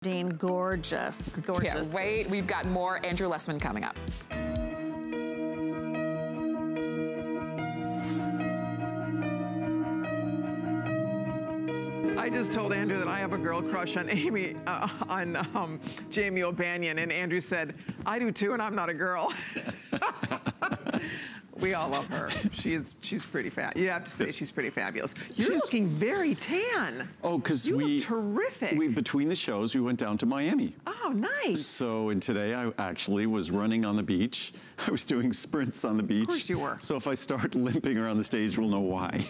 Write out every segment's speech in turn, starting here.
Dean, gorgeous, gorgeous. Can't wait. We've got more Andrew Lessman coming up. I just told Andrew that I have a girl crush on Jamie O'Banion, and Andrew said, I do too, and I'm not a girl. We all love her. She's pretty fab. You have to say she's pretty fabulous. You're looking very tan. Oh, because you look terrific. Between the shows, we went down to Miami. Oh, nice. So, and today I actually was running on the beach. I was doing sprints on the beach. Of course you were. So if I start limping around the stage, we'll know why.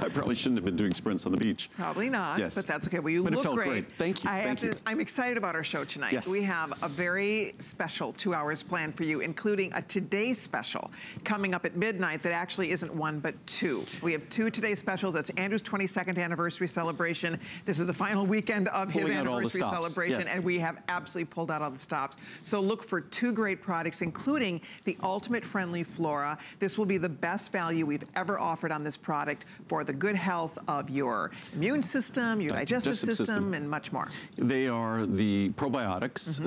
I probably shouldn't have been doing sprints on the beach. Probably not, yes. But that's okay. Well, you look it felt great. Thank you, thank you. I'm excited about our show tonight. Yes. We have a very special 2 hours planned for you, including a Today special coming up at midnight that actually isn't one, but two. We have two Today specials. That's Andrew's 22nd anniversary celebration. This is the final weekend of his anniversary celebration, yes. And we have absolutely pulled out all the stops. So look for two great products, including the Ultimate Friendly Flora. This will be the best value we've ever offered on this product for the good health of your immune system, your digestive system, and much more. They are the probiotics.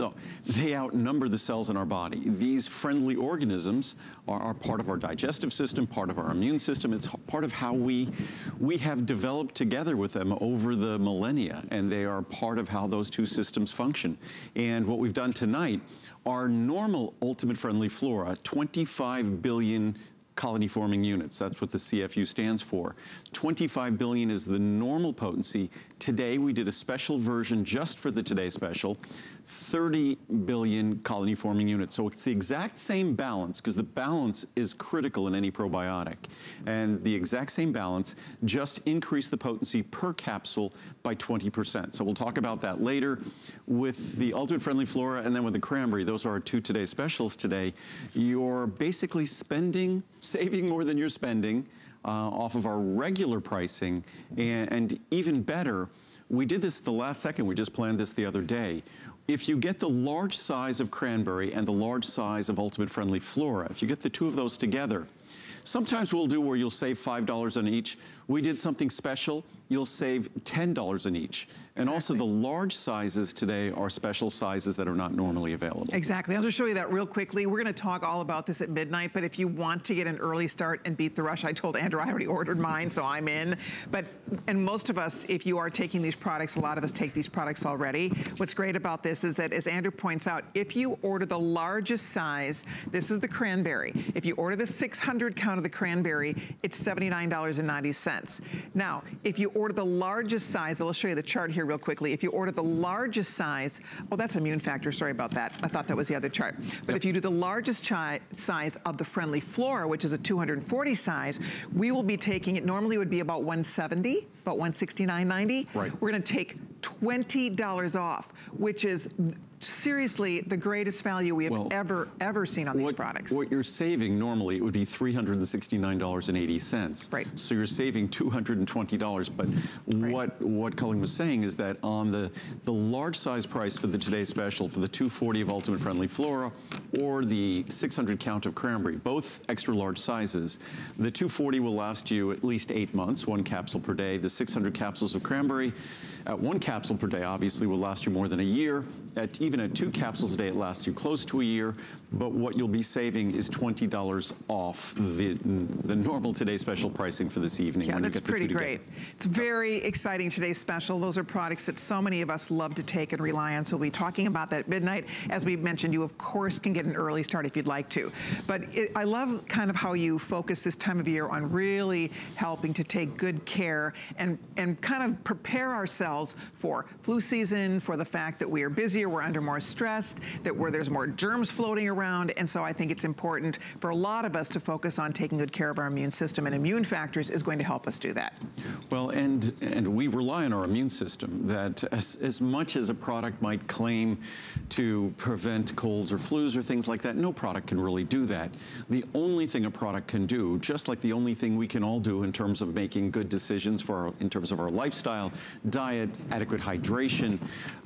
They outnumber the cells in our body. These friendly organisms are part of our digestive system, part of our immune system. It's part of how we have developed together with them over the millennia, and they are part of how those two systems function. And what we've done tonight, our normal Ultimate Friendly Flora, 25 billion colony-forming units. That's what the CFU stands for. 25 billion is the normal potency. Today, we did a special version just for the Today special, 30 billion colony-forming units. So it's the exact same balance, because the balance is critical in any probiotic. And the exact same balance, just increase the potency per capsule by 20%. So we'll talk about that later. With the Ultimate Friendly Flora and then with the cranberry, those are our two Today specials today. You're basically saving more than you're spending off of our regular pricing, and even better, we did this the last second, we just planned this the other day. If you get the large size of cranberry and the large size of Ultimate Friendly Flora, if you get the two of those together, sometimes we'll do where you'll save $5 on each. We did something special, you'll save $10 on each. And also the large sizes today are special sizes that are not normally available. Exactly. I'll just show you that real quickly. We're going to talk all about this at midnight, but if you want to get an early start and beat the rush, I told Andrew I already ordered mine, so I'm in. And most of us, if you are taking these products, a lot of us take these products already. What's great about this is that, as Andrew points out, if you order the largest size, this is the cranberry. If you order the 600 count of the cranberry, it's $79.90. Now, if you order the largest size, I'll show you the chart here real quickly. If you order the largest size, oh, that's immune factor, sorry about that. I thought that was the other chart. But if you do the largest size of the Friendly Flora, which is a 240 size, we will be taking, it normally would be about $170, about $169.90. Right. We're gonna take $20 off, which is seriously the greatest value we have ever seen on these products. What you're saving normally, it would be $369.80. Right. So you're saving $220. But what Colleen was saying is that on the large size price for the Today special, for the 240 of Ultimate Friendly Flora or the 600 count of cranberry, both extra large sizes, the 240 will last you at least 8 months, 1 capsule per day. The 600 capsules of cranberry, at 1 capsule per day, obviously will last you more than a year. Even at 2 capsules a day, it lasts you close to a year. But what you'll be saving is $20 off the normal Today special pricing for this evening. Yeah, when that's you get pretty the two great. It's very exciting Today special. Those are products that so many of us love to take and rely on. So we'll be talking about that at midnight. As we mentioned, you of course can get an early start if you'd like to. But I love kind of how you focus this time of year on really helping to take good care and kind of prepare ourselves for flu season, for the fact that we are busier, we're under more stress, that there's more germs floating around. And so I think it's important for a lot of us to focus on taking good care of our immune system, and immune factors is going to help us do that. Well, and we rely on our immune system, that as much as a product might claim to prevent colds or flus or things like that, no product can really do that. The only thing a product can do, just like the only thing we can all do in terms of making good decisions in terms of our lifestyle, diet, adequate hydration,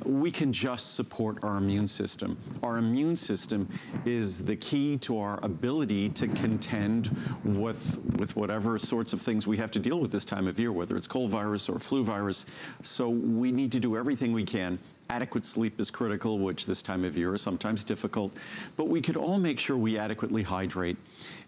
we can just support our immune system. Our immune system is the key to our ability to contend with whatever sorts of things we have to deal with this time of year, whether it's cold virus or flu virus. So we need to do everything we can Adequate sleep is critical, which this time of year is sometimes difficult, but we could all make sure we adequately hydrate.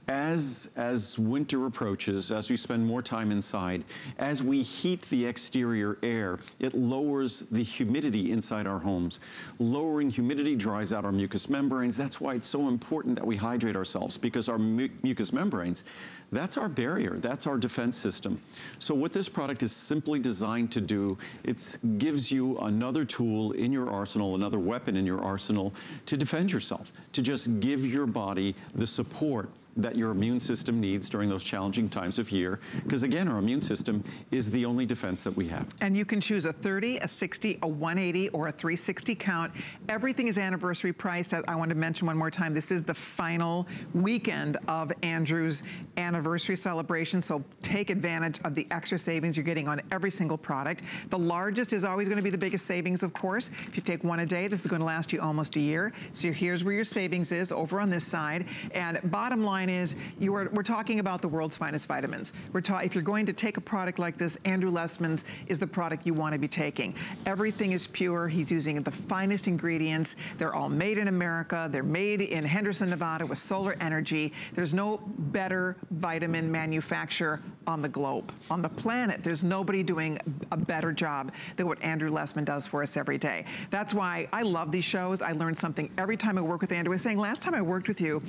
As winter approaches, as we spend more time inside, as we heat the exterior air, it lowers the humidity inside our homes. Lowering humidity dries out our mucous membranes. That's why it's so important that we hydrate ourselves, because our mucous membranes, that's our barrier, that's our defense system. So what this product is simply designed to do, it gives you another tool in your arsenal, another weapon in your arsenal to defend yourself, to just give your body the support that your immune system needs during those challenging times of year. Because again, our immune system is the only defense that we have. And you can choose a 30, a 60, a 180, or a 360 count. Everything is anniversary priced. I want to mention one more time, this is the final weekend of Andrew's anniversary celebration, so take advantage of the extra savings you're getting on every single product. The largest is always going to be the biggest savings, of course. If you take one a day, this is going to last you almost a year. So here's where your savings is, over on this side. And bottom line is, we're talking about the world's finest vitamins. If you're going to take a product like this, Andrew Lessman's is the product you want to be taking. Everything is pure. He's using the finest ingredients. They're all made in America. They're made in Henderson, Nevada with solar energy. There's no better vitamin manufacturer on the globe. On the planet, there's nobody doing a better job than what Andrew Lessman does for us every day. That's why I love these shows. I learn something every time I work with Andrew. I was saying, last time I worked with you,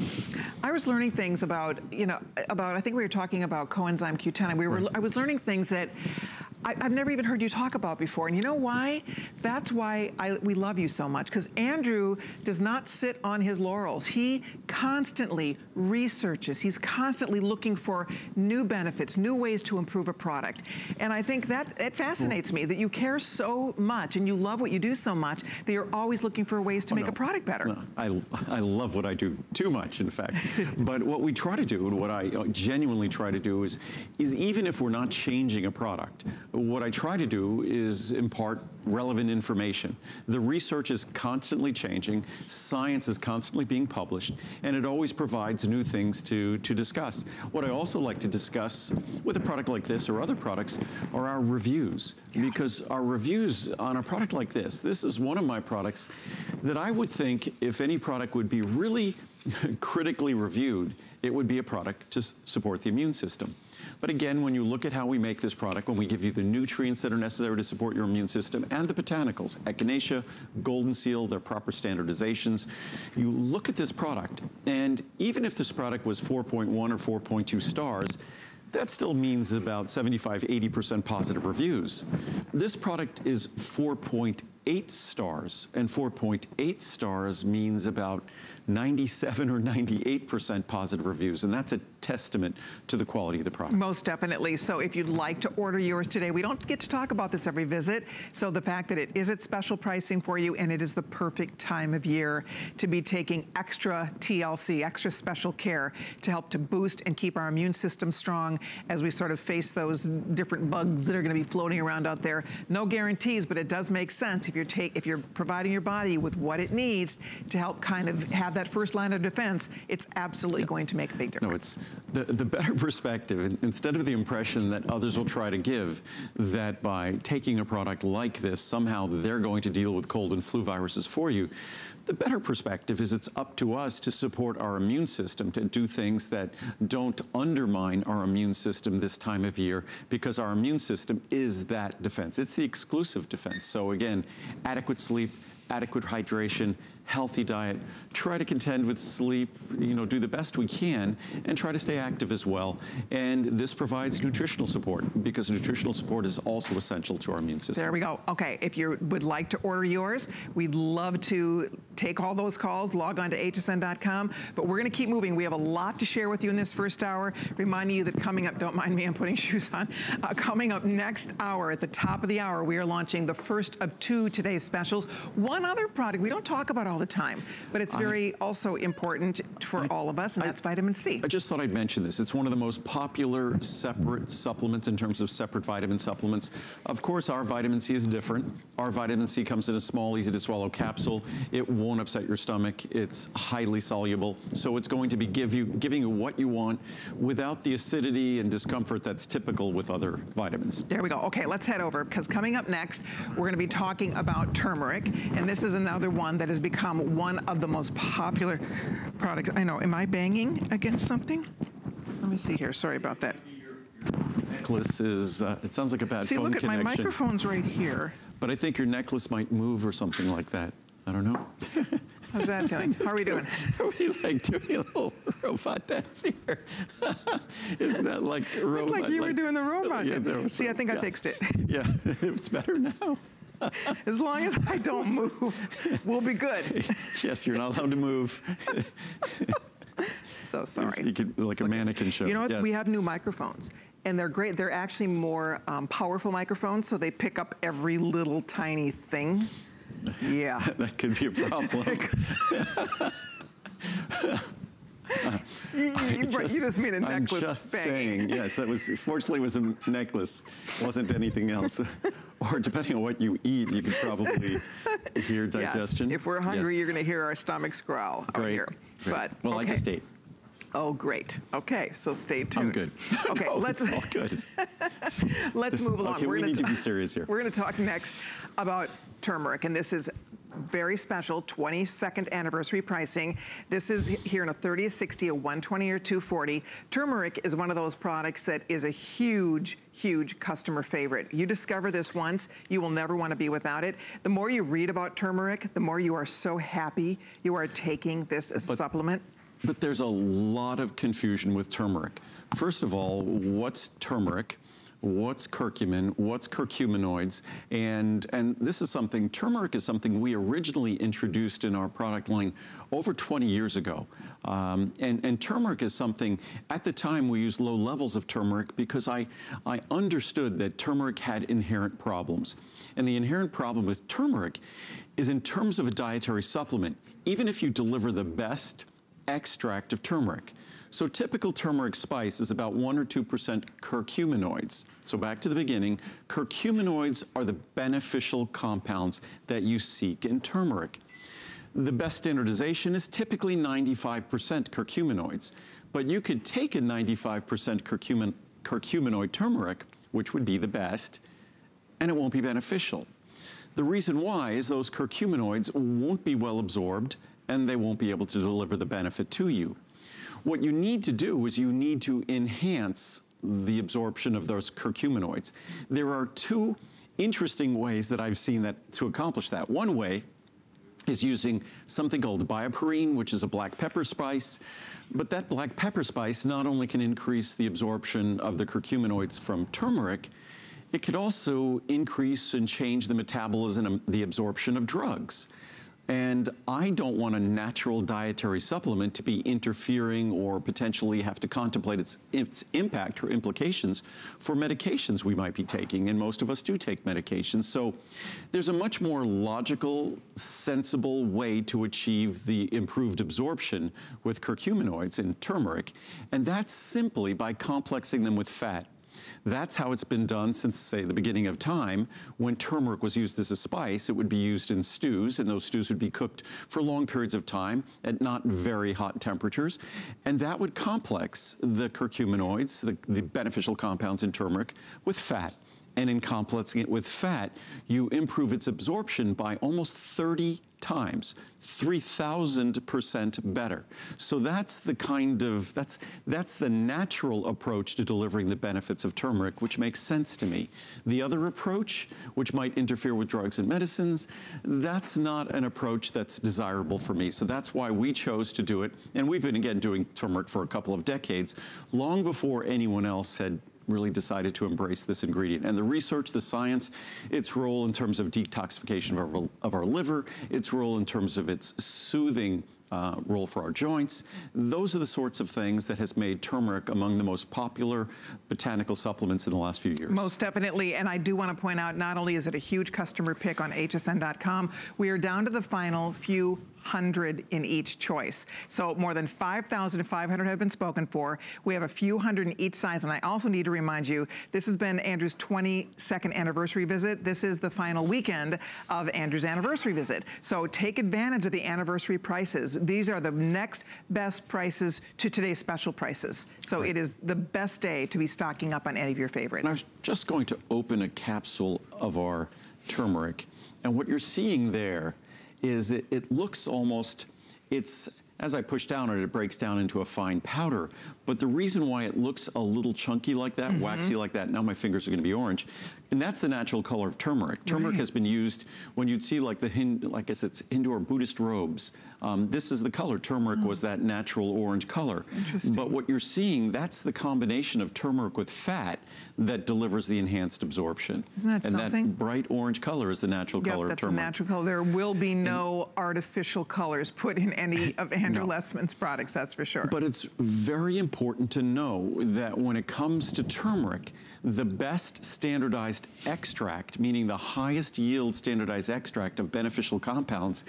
I was learning things about, I think we were talking about coenzyme Q10. I was learning things that I've never even heard you talk about before. And you know why? That's why we love you so much, because Andrew does not sit on his laurels. He constantly researches. He's constantly looking for new benefits, new ways to improve a product. And I think that it fascinates me that you care so much and you love what you do so much that you're always looking for ways to make a product better. No, I love what I do too much, in fact. But what we try to do, and what I genuinely try to do is even if we're not changing a product, what I try to do is impart relevant information. The research is constantly changing, science is constantly being published, and it always provides new things to discuss. What I also like to discuss with a product like this or other products are our reviews, because our reviews on a product like this is one of my products that I would think if any product would be really critically reviewed, it would be a product to support the immune system. But again, when you look at how we make this product, when we give you the nutrients that are necessary to support your immune system and the botanicals, echinacea, golden seal, their proper standardizations, you look at this product, and even if this product was 4.1 or 4.2 stars, that still means about 75–80% positive reviews. This product is 4.8 stars, and 4.8 stars means about 97 or 98% positive reviews, and that's a testament to the quality of the product. Most definitely. So if you'd like to order yours today, we don't get to talk about this every visit, so the fact that it is at special pricing for you, and it is the perfect time of year to be taking extra TLC, extra special care to help to boost and keep our immune system strong as we sort of face those different bugs that are going to be floating around out there. No guarantees, but it does make sense if you're providing your body with what it needs to help kind of have that first line of defense. It's absolutely going to make a big difference. No, it's the better perspective, instead of the impression that others will try to give that by taking a product like this, somehow they're going to deal with cold and flu viruses for you. The better perspective is it's up to us to support our immune system, to do things that don't undermine our immune system this time of year, because our immune system is that defense. It's the exclusive defense. So again, adequate sleep, adequate hydration, healthy diet, try to contend with sleep, do the best we can, and try to stay active as well. And this provides nutritional support, because nutritional support is also essential to our immune system. There we go. Okay, if you would like to order yours, we'd love to take all those calls. Log on to hsn.com. But we're going to keep moving. We have a lot to share with you in this first hour. Reminding you that coming up, don't mind me, I'm putting shoes on. Coming up next hour, at the top of the hour, we are launching the first of two today's specials. One one other product we don't talk about all the time, but it's very also important for all of us, and that's vitamin C. I just thought I'd mention this. It's one of the most popular separate supplements in terms of separate vitamin supplements. Of course, our vitamin C is different. Our vitamin C comes in a small, easy to swallow capsule. It won't upset your stomach. It's highly soluble. So it's going to be giving you what you want without the acidity and discomfort that's typical with other vitamins. There we go. Okay, let's head over, because coming up next, we're going to be talking about turmeric, and this is another one that has become one of the most popular products. I know, am I banging against something? Let me see here, sorry about that. Necklace is, it sounds like a bad phone connection. See, look at my microphone's right here. But I think your necklace might move or something like that. I don't know. How's that doing? How are we doing? We like doing a little robot dance here. Isn't that like a robot? Looked like you were doing the robot yeah, dance. See, I think I fixed it. Yeah, it's better now. As long as I don't move, we'll be good. Yes, you're not allowed to move. So sorry. You could, like a mannequin show. You know what? Yes. We have new microphones, and they're great. They're actually more powerful microphones, so they pick up every little tiny thing. Yeah. That could be a problem. You just mean a necklace. I'm just banging. saying, yes, that was, fortunately it was a necklace, wasn't anything else. Or depending on what you eat, you could probably hear digestion. Yes. If we're hungry, yes. you're going to hear our stomachs growl out here. Great. But, well, okay. I just ate. Oh, great. Okay, so stay tuned. I'm good. Okay, no, let's it's all good. let's move along. Okay, we need to be serious here. We're going to talk next about turmeric, and this is very special 22nd anniversary pricing. This is here in a 30, a 60, a 120, or 240. Turmeric is one of those products that is a huge, huge customer favorite. You discover this once, you will never want to be without it. The more you read about turmeric, the more you are so happy you are taking this as a supplement. But there's a lot of confusion with turmeric. First of all, what's turmeric? What's curcumin? What's curcuminoids? And this is something, turmeric is something we originally introduced in our product line over 20 years ago. And turmeric is something, at the time we used low levels of turmeric because I understood that turmeric had inherent problems. And the inherent problem with turmeric is in terms of a dietary supplement, even if you deliver the best extract of turmeric. So typical turmeric spice is about 1 or 2% curcuminoids. So back to the beginning, curcuminoids are the beneficial compounds that you seek in turmeric. The best standardization is typically 95% curcuminoids, but you could take a 95% curcuminoid turmeric, which would be the best, and it won't be beneficial. The reason why is those curcuminoids won't be well absorbed and they won't be able to deliver the benefit to you. What you need to do is you need to enhance the absorption of those curcuminoids. There are two interesting ways that I've seen that to accomplish that. One way is using something called bioperine, which is a black pepper spice. But that black pepper spice not only can increase the absorption of the curcuminoids from turmeric, it could also increase and change the metabolism, the absorption of drugs. And I don't want a natural dietary supplement to be interfering or potentially have to contemplate its impact or implications for medications we might be taking, and most of us do take medications. So there's a much more logical, sensible way to achieve the improved absorption with curcuminoids in turmeric, and that's simply by complexing them with fat. That's how it's been done since, say, the beginning of time. When turmeric was used as a spice, it would be used in stews, and those stews would be cooked for long periods of time at not very hot temperatures. And that would complex the curcuminoids, the beneficial compounds in turmeric, with fat. And in complexing it with fat, you improve its absorption by almost 30 times, 3,000% better. So that's the kind of, that's the natural approach to delivering the benefits of turmeric, which makes sense to me. The other approach, which might interfere with drugs and medicines, that's not an approach that's desirable for me. So that's why we chose to do it. And we've been, again, doing turmeric for a couple of decades, long before anyone else had really decided to embrace this ingredient. And the research, the science, its role in terms of detoxification of our liver, its role in terms of its soothing role for our joints. Those are the sorts of things that has made turmeric among the most popular botanical supplements in the last few years. Most definitely, and I do want to point out, not only is it a huge customer pick on hsn.com, we are down to the final few hundred in each choice. So more than 5,500 have been spoken for. We have a few hundred in each size, and I also need to remind you, this has been Andrew's 22nd anniversary visit. This is the final weekend of Andrew's anniversary visit. So take advantage of the anniversary prices. These are the next best prices to today's special prices. So it is the best day to be stocking up on any of your favorites. And I was just going to open a capsule of our turmeric, and what you're seeing there is it looks almost, as I push down on it, it breaks down into a fine powder. But the reason why it looks a little chunky like that, waxy like that, now my fingers are gonna be orange, and that's the natural color of turmeric. Turmeric has been used when you'd see like like I said, Hindu or Buddhist robes. This is the color. Turmeric was that natural orange color. But what you're seeing, that's the combination of turmeric with fat that delivers the enhanced absorption. Isn't that something? And that bright orange color is the natural color of turmeric. That's the natural color. There will be no artificial colors put in any of Andrew Lessman's products, that's for sure. But it's very important to know that when it comes to turmeric, the best standardized extract, meaning the highest yield standardized extract of beneficial compounds,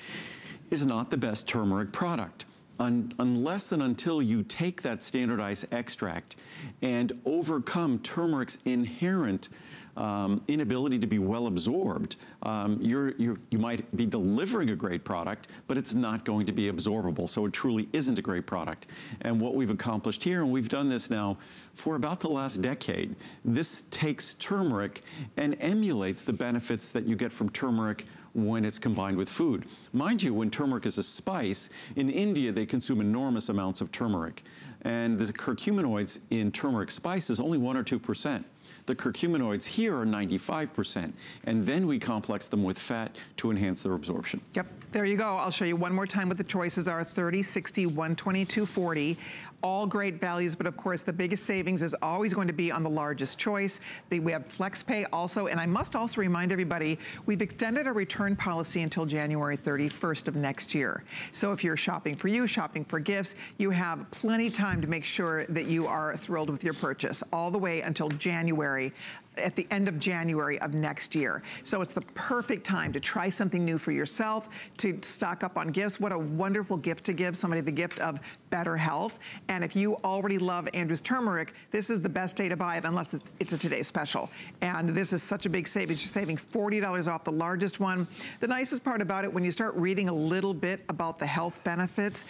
is not the best turmeric product. Unless and until you take that standardized extract and overcome turmeric's inherent inability to be well absorbed, you might be delivering a great product, but it's not going to be absorbable, so it truly isn't a great product. And what we've accomplished here, and we've done this now for about the last decade, this takes turmeric and emulates the benefits that you get from turmeric when it's combined with food. Mind you, when turmeric is a spice, in India they consume enormous amounts of turmeric. And the curcuminoids in turmeric spice is only 1 or 2%. The curcuminoids here are 95%. And then we complex them with fat to enhance their absorption. Yep, there you go. I'll show you one more time what the choices are: 30, 60, 122, 40. All great values, but of course the biggest savings is always going to be on the largest choice. We have FlexPay also, and I must also remind everybody, we've extended our return policy until January 31st of next year. So if you're shopping for you, shopping for gifts, you have plenty of time to make sure that you are thrilled with your purchase, all the way until January, at the end of January of next year. So it's the perfect time to try something new for yourself, to stock up on gifts. What a wonderful gift to give somebody, the gift of better health. And if you already love Andrew's turmeric, this is the best day to buy it, unless it's a today special. And this is such a big savings. You're saving $40 off the largest one. The nicest part about it, when you start reading a little bit about the health benefits,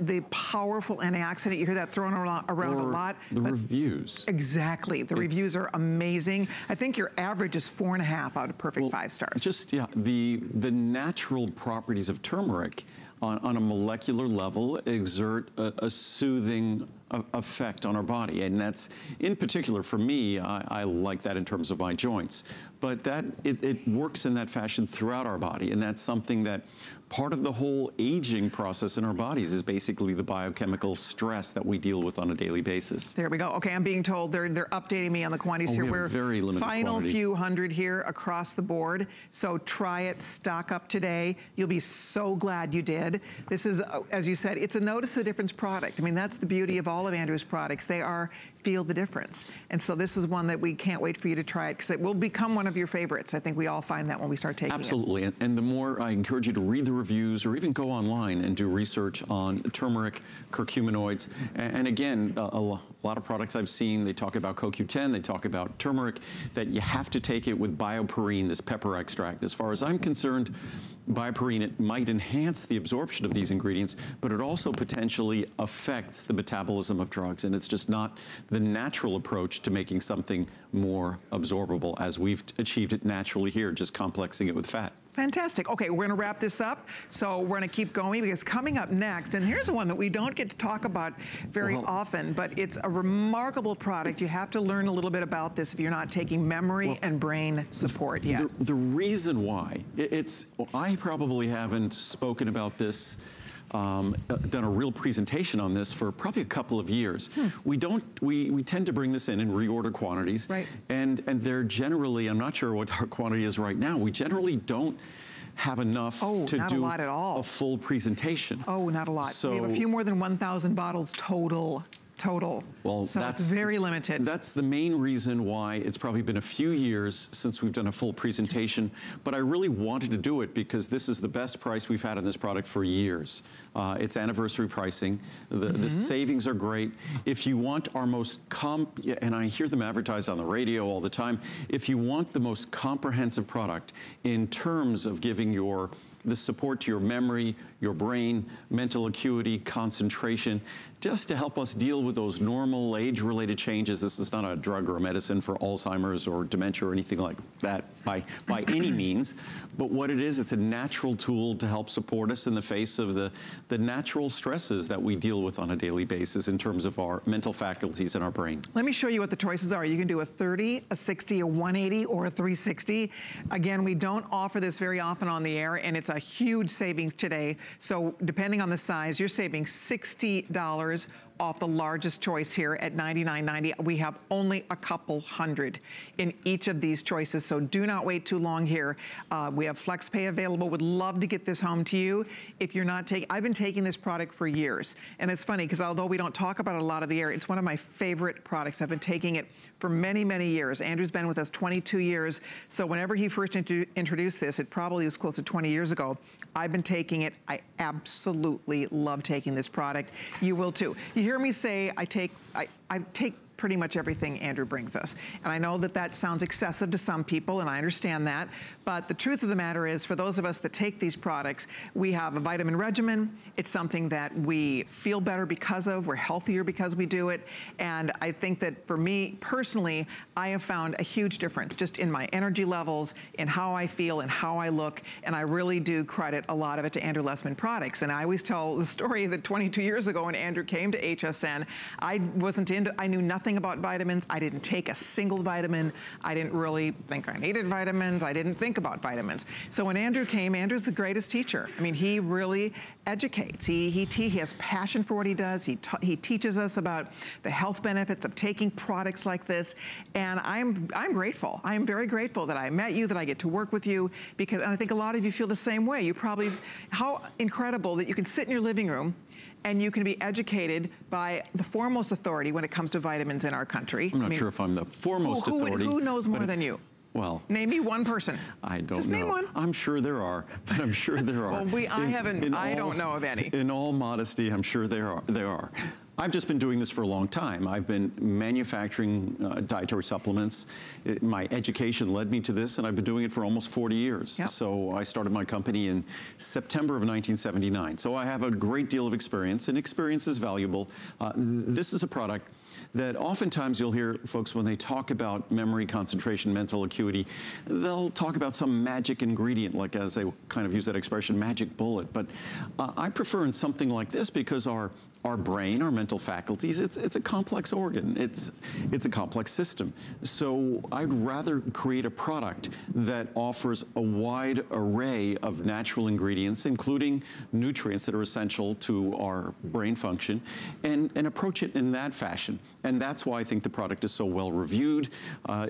the powerful antioxidant, you hear that thrown around a lot. The reviews. Exactly, the reviews are amazing. I think your average is 4.5 out of perfect 5 stars. Just, the natural properties of turmeric on a molecular level exert a soothing effect on our body. And that's, in particular for me, I like that in terms of my joints. But it works in that fashion throughout our body. And that's something that part of the whole aging process in our bodies is basically the biochemical stress that we deal with on a daily basis. There we go. Okay, I'm being told they're updating me on the quantities here. We're very limited final quantity. Few hundred here across the board. So try it, stock up today. You'll be so glad you did. This is, as you said, it's a notice the difference product. I mean, that's the beauty of all of Andrew's products. They are feel the difference. And so this is one that we can't wait for you to try it, because it will become one of your favorites. I think we all find that when we start taking it. Absolutely. And the more, I encourage you to read the reviews or even go online and do research on turmeric, curcuminoids. And again, a lot of products I've seen, they talk about CoQ10, they talk about turmeric, that you have to take it with bioperine, this pepper extract. As far as I'm concerned, bioperine, it might enhance the absorption of these ingredients, but it also potentially affects the metabolism of drugs. And it's just not the natural approach to making something more absorbable as we've achieved it naturally here, just complexing it with fat. Fantastic. Okay, we're gonna wrap this up. So we're gonna keep going, because coming up next, and here's one that we don't get to talk about very often, but it's a remarkable product. You have to learn a little bit about this if you're not taking memory and brain support yet. The reason why, I probably haven't spoken about this done a real presentation on this for probably a couple of years. We tend to bring this in reorder quantities. Right. And they're generally, I'm not sure what our quantity is right now, we generally don't have enough to do a full presentation. Oh, not a lot. So, we have a few more than 1,000 bottles total. Well, so that's very limited. That's the main reason why it's probably been a few years since we've done a full presentation, but I really wanted to do it because this is the best price we've had on this product for years. It's anniversary pricing. The savings are great. If you want our most and I hear them advertised on the radio all the time, if you want the most comprehensive product in terms of giving the support to your memory, your brain, mental acuity, concentration, just to help us deal with those normal age-related changes. This is not a drug or a medicine for Alzheimer's or dementia or anything like that by any means. But what it is, it's a natural tool to help support us in the face of the natural stresses that we deal with on a daily basis in terms of our mental faculties in our brain. Let me show you what the choices are. You can do a 30, a 60, a 180, or a 360. Again, we don't offer this very often on the air, and it's a huge savings today. So depending on the size, you're saving $60 off the largest choice here at $99.90. We have only a couple hundred in each of these choices, so do not wait too long here. We have FlexPay available. Would love to get this home to you. If you're not taking, I've been taking this product for years, and it's funny because although we don't talk about it a lot of the air, it's one of my favorite products. I've been taking it for many, many years. Andrew's been with us 22 years, so whenever he first introduced this, it probably was close to 20 years ago, I've been taking it. I absolutely love taking this product. You will too. You hear me say I take pretty much everything Andrew brings us. And I know that that sounds excessive to some people, and I understand that, but the truth of the matter is, for those of us that take these products, we have a vitamin regimen. It's something that we feel better because of, we're healthier because we do it, and I think that for me, personally, I have found a huge difference just in my energy levels, in how I feel and how I look, and I really do credit a lot of it to Andrew Lessman products. And I always tell the story that 22 years ago when Andrew came to HSN, I knew nothing about vitamins. I didn't take a single vitamin. I didn't really think I needed vitamins. I didn't think about vitamins. So when Andrew came, Andrew's the greatest teacher. I mean, he really educates. He has passion for what he does. He teaches us about the health benefits of taking products like this. And I'm grateful. I am very grateful that I met you, that I get to work with you, because and I think a lot of you feel the same way. You probably, how incredible that you can sit in your living room and you can be educated by the foremost authority when it comes to vitamins in our country. I'm not sure if I'm the foremost authority. Who knows more than you? Well, name me one person. I don't know. Just name one. I'm sure there are, but I'm sure there are. Well, I don't know of any. In all modesty, I'm sure there are. I've just been doing this for a long time. I've been manufacturing dietary supplements. My education led me to this, and I've been doing it for almost 40 years. Yep. So I started my company in September of 1979. So I have a great deal of experience, and experience is valuable. This is a product that oftentimes you'll hear folks when they talk about memory, concentration, mental acuity, they'll talk about some magic ingredient, like as they kind of use that expression, magic bullet. But I prefer in something like this because our brain, our mental faculties, it's a complex organ. It's a complex system. So I'd rather create a product that offers a wide array of natural ingredients, including nutrients that are essential to our brain function, and approach it in that fashion. And that's why I think the product is so well reviewed.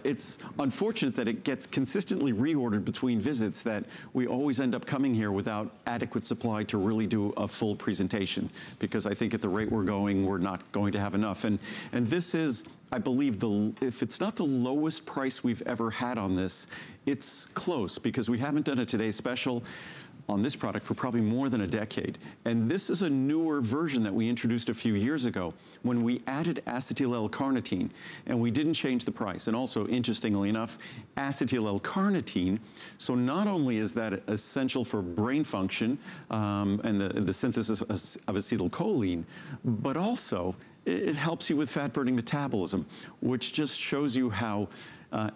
It's unfortunate that it gets consistently reordered between visits, that we always end up coming here without adequate supply to really do a full presentation, because I think at the rate we're going, we're not going to have enough. And this is, I believe, if it's not the lowest price we've ever had on this, it's close, because we haven't done a Today Special on this product for probably more than a decade. And this is a newer version that we introduced a few years ago when we added acetyl L-carnitine, and we didn't change the price. And also, interestingly enough, acetyl L-carnitine, so not only is that essential for brain function and the synthesis of acetylcholine, but also it helps you with fat-burning metabolism, which just shows you how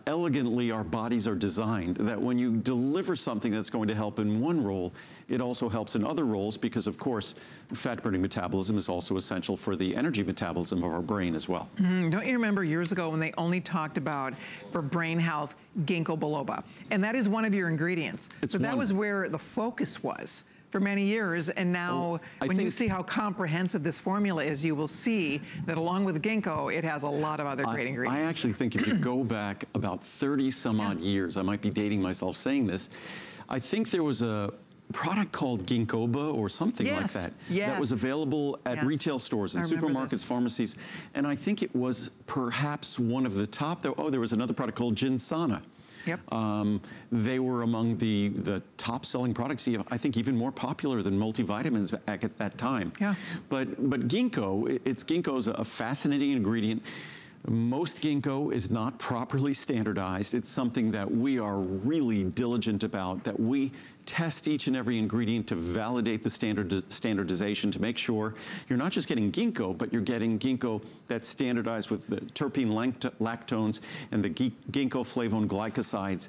elegantly our bodies are designed, that when you deliver something that's going to help in one role, it also helps in other roles, because of course fat-burning metabolism is also essential for the energy metabolism of our brain as well. Don't you remember years ago when they only talked about, for brain health, ginkgo biloba? And that is one of your ingredients. So that was where the focus was. for many years, and now when you see how comprehensive this formula is, you will see that along with ginkgo, it has a lot of other great ingredients. I actually think if you go back about 30 some odd years, I might be dating myself saying this, I think there was a product called ginkgoba or something like that that was available at retail stores and supermarkets, pharmacies, and I think it was perhaps one of the top. There was another product called Ginsana. Yep. They were among the top-selling products, I think even more popular than multivitamins at that time. Yeah. But ginkgo, ginkgo's a fascinating ingredient. Most ginkgo is not properly standardized. It's something that we are really diligent about, that we test each and every ingredient to validate the standardization, to make sure you're not just getting ginkgo, but you're getting ginkgo that's standardized with the terpene lactones and the ginkgo flavone glycosides.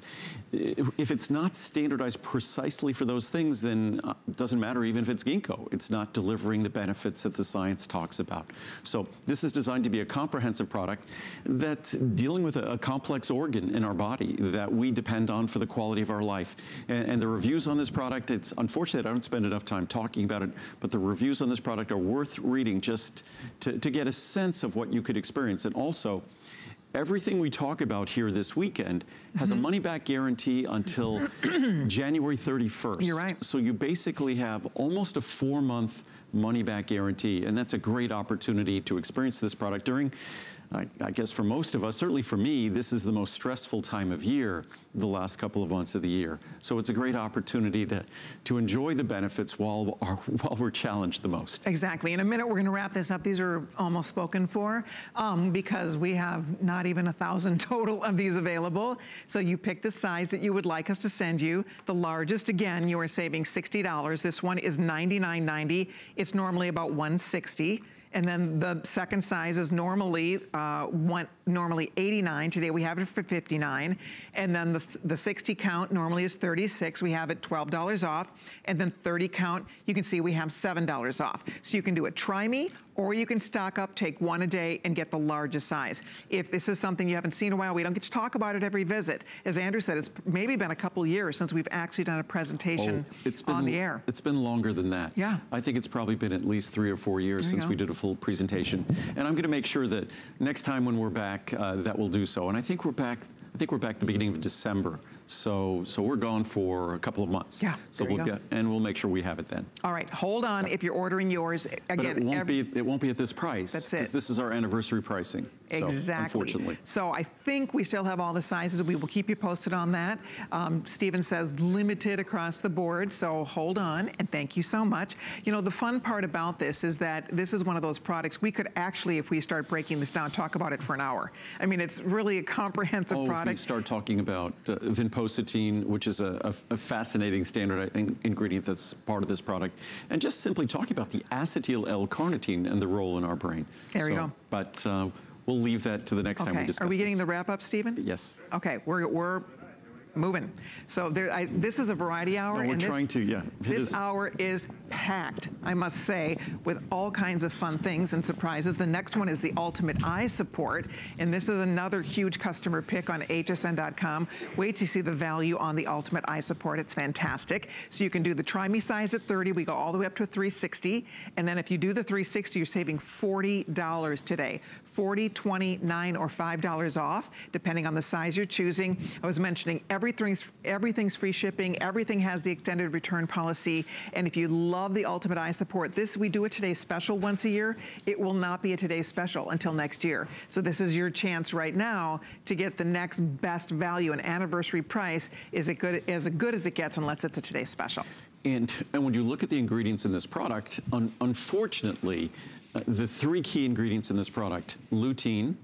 If it's not standardized precisely for those things, then it doesn't matter even if it's ginkgo. It's not delivering the benefits that the science talks about. So this is designed to be a comprehensive product that's dealing with a complex organ in our body that we depend on for the quality of our life. And the reviews on this product, it's unfortunate I don't spend enough time talking about it, but the reviews on this product are worth reading just to get a sense of what you could experience. And also, everything we talk about here this weekend has a money-back guarantee until January 31st. You're right. So you basically have almost a 4-month money-back guarantee, and that's a great opportunity to experience this product during, I guess for most of us, certainly for me, this is the most stressful time of year, the last couple of months of the year. So it's a great opportunity to enjoy the benefits while we're challenged the most. Exactly. In a minute, we're going to wrap this up. These are almost spoken for because we have not even 1,000 total of these available. So you pick the size that you would like us to send you. The largest, again, you are saving $60. This one is $99.90. It's normally about $160. And then the second size is normally normally $89. Today we have it for $59. And then the 60 count normally is $36. We have it $12 off. And then 30 count, you can see we have $7 off. So you can do a try me, or you can stock up, take one a day, and get the largest size. If this is something you haven't seen in a while, we don't get to talk about it every visit. As Andrew said, it's maybe been a couple years since we've actually done a presentation on the air. It's been longer than that. Yeah. I think it's probably been at least 3 or 4 years since we did a full presentation. And I'm going to make sure that next time when we're back, that we'll do so. And I think we're back the beginning of December. So we're gone for a couple of months. Yeah. So we'll make sure we have it then. All right, hold on. If you're ordering yours, again, but it won't be at this price. That's it. Because this is our anniversary pricing. Exactly. So, unfortunately. So I think we still have all the sizes. We will keep you posted on that. Stephen says limited across the board. So hold on, and thank you so much. You know, the fun part about this is that this is one of those products we could actually, if we start breaking this down, talk about it for an hour. I mean, it's really a comprehensive product. If we start talking about vinpocetine, which is a fascinating standard ingredient that's part of this product, and just simply talking about the acetyl L-carnitine and the role in our brain. There you go. But we'll leave that to the next time we discuss. Are we getting this. the wrap up, Stephen? Yes. Okay, we're moving. So this is a variety hour. No, we're and trying to, yeah. This hour is packed, I must say, with all kinds of fun things and surprises. The next one is the Ultimate Eye Support, and this is another huge customer pick on hsn.com. Wait to see the value on the Ultimate Eye Support. It's fantastic. So you can do the Try Me size at 30. We go all the way up to a 360. And then if you do the 360, you're saving $40 today. $40, $20, $9, or $5 off, depending on the size you're choosing. I was mentioning everything's free shipping. Everything has the extended return policy. And if you love the Ultimate Eye Support, we do a Today's Special once a year. It will not be a Today's Special until next year. So this is your chance right now to get the next best value. An anniversary price is as good as it gets unless it's a Today's Special. And when you look at the ingredients in this product, unfortunately, the 3 key ingredients in this product, lutein,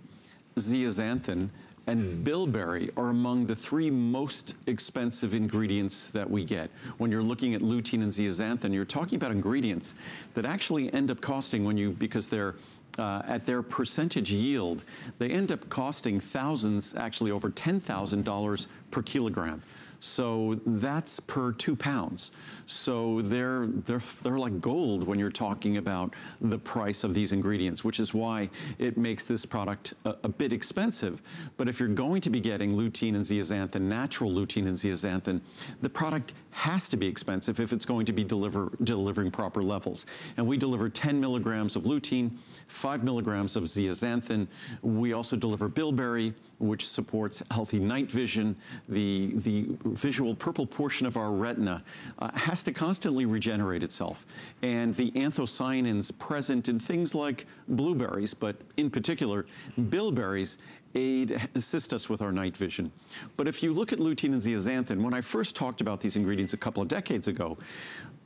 zeaxanthin, and bilberry are among the 3 most expensive ingredients that we get. When you're looking at lutein and zeaxanthin, you're talking about ingredients that actually end up costing because they're at their percentage yield, they end up costing thousands, actually over $10,000 per kilogram. So that's per 2 pounds. So they're like gold when you're talking about the price of these ingredients, which is why it makes this product a bit expensive. But if you're going to be getting lutein and zeaxanthin, natural lutein and zeaxanthin, the product has to be expensive if it's going to be delivering proper levels. And we deliver 10 milligrams of lutein, 5 milligrams of zeaxanthin. We also deliver bilberry, which supports healthy night vision. The visual purple portion of our retina has to constantly regenerate itself. And the anthocyanins present in things like blueberries, but in particular, bilberries, assist us with our night vision. But if you look at lutein and zeaxanthin, when I first talked about these ingredients a couple of decades ago,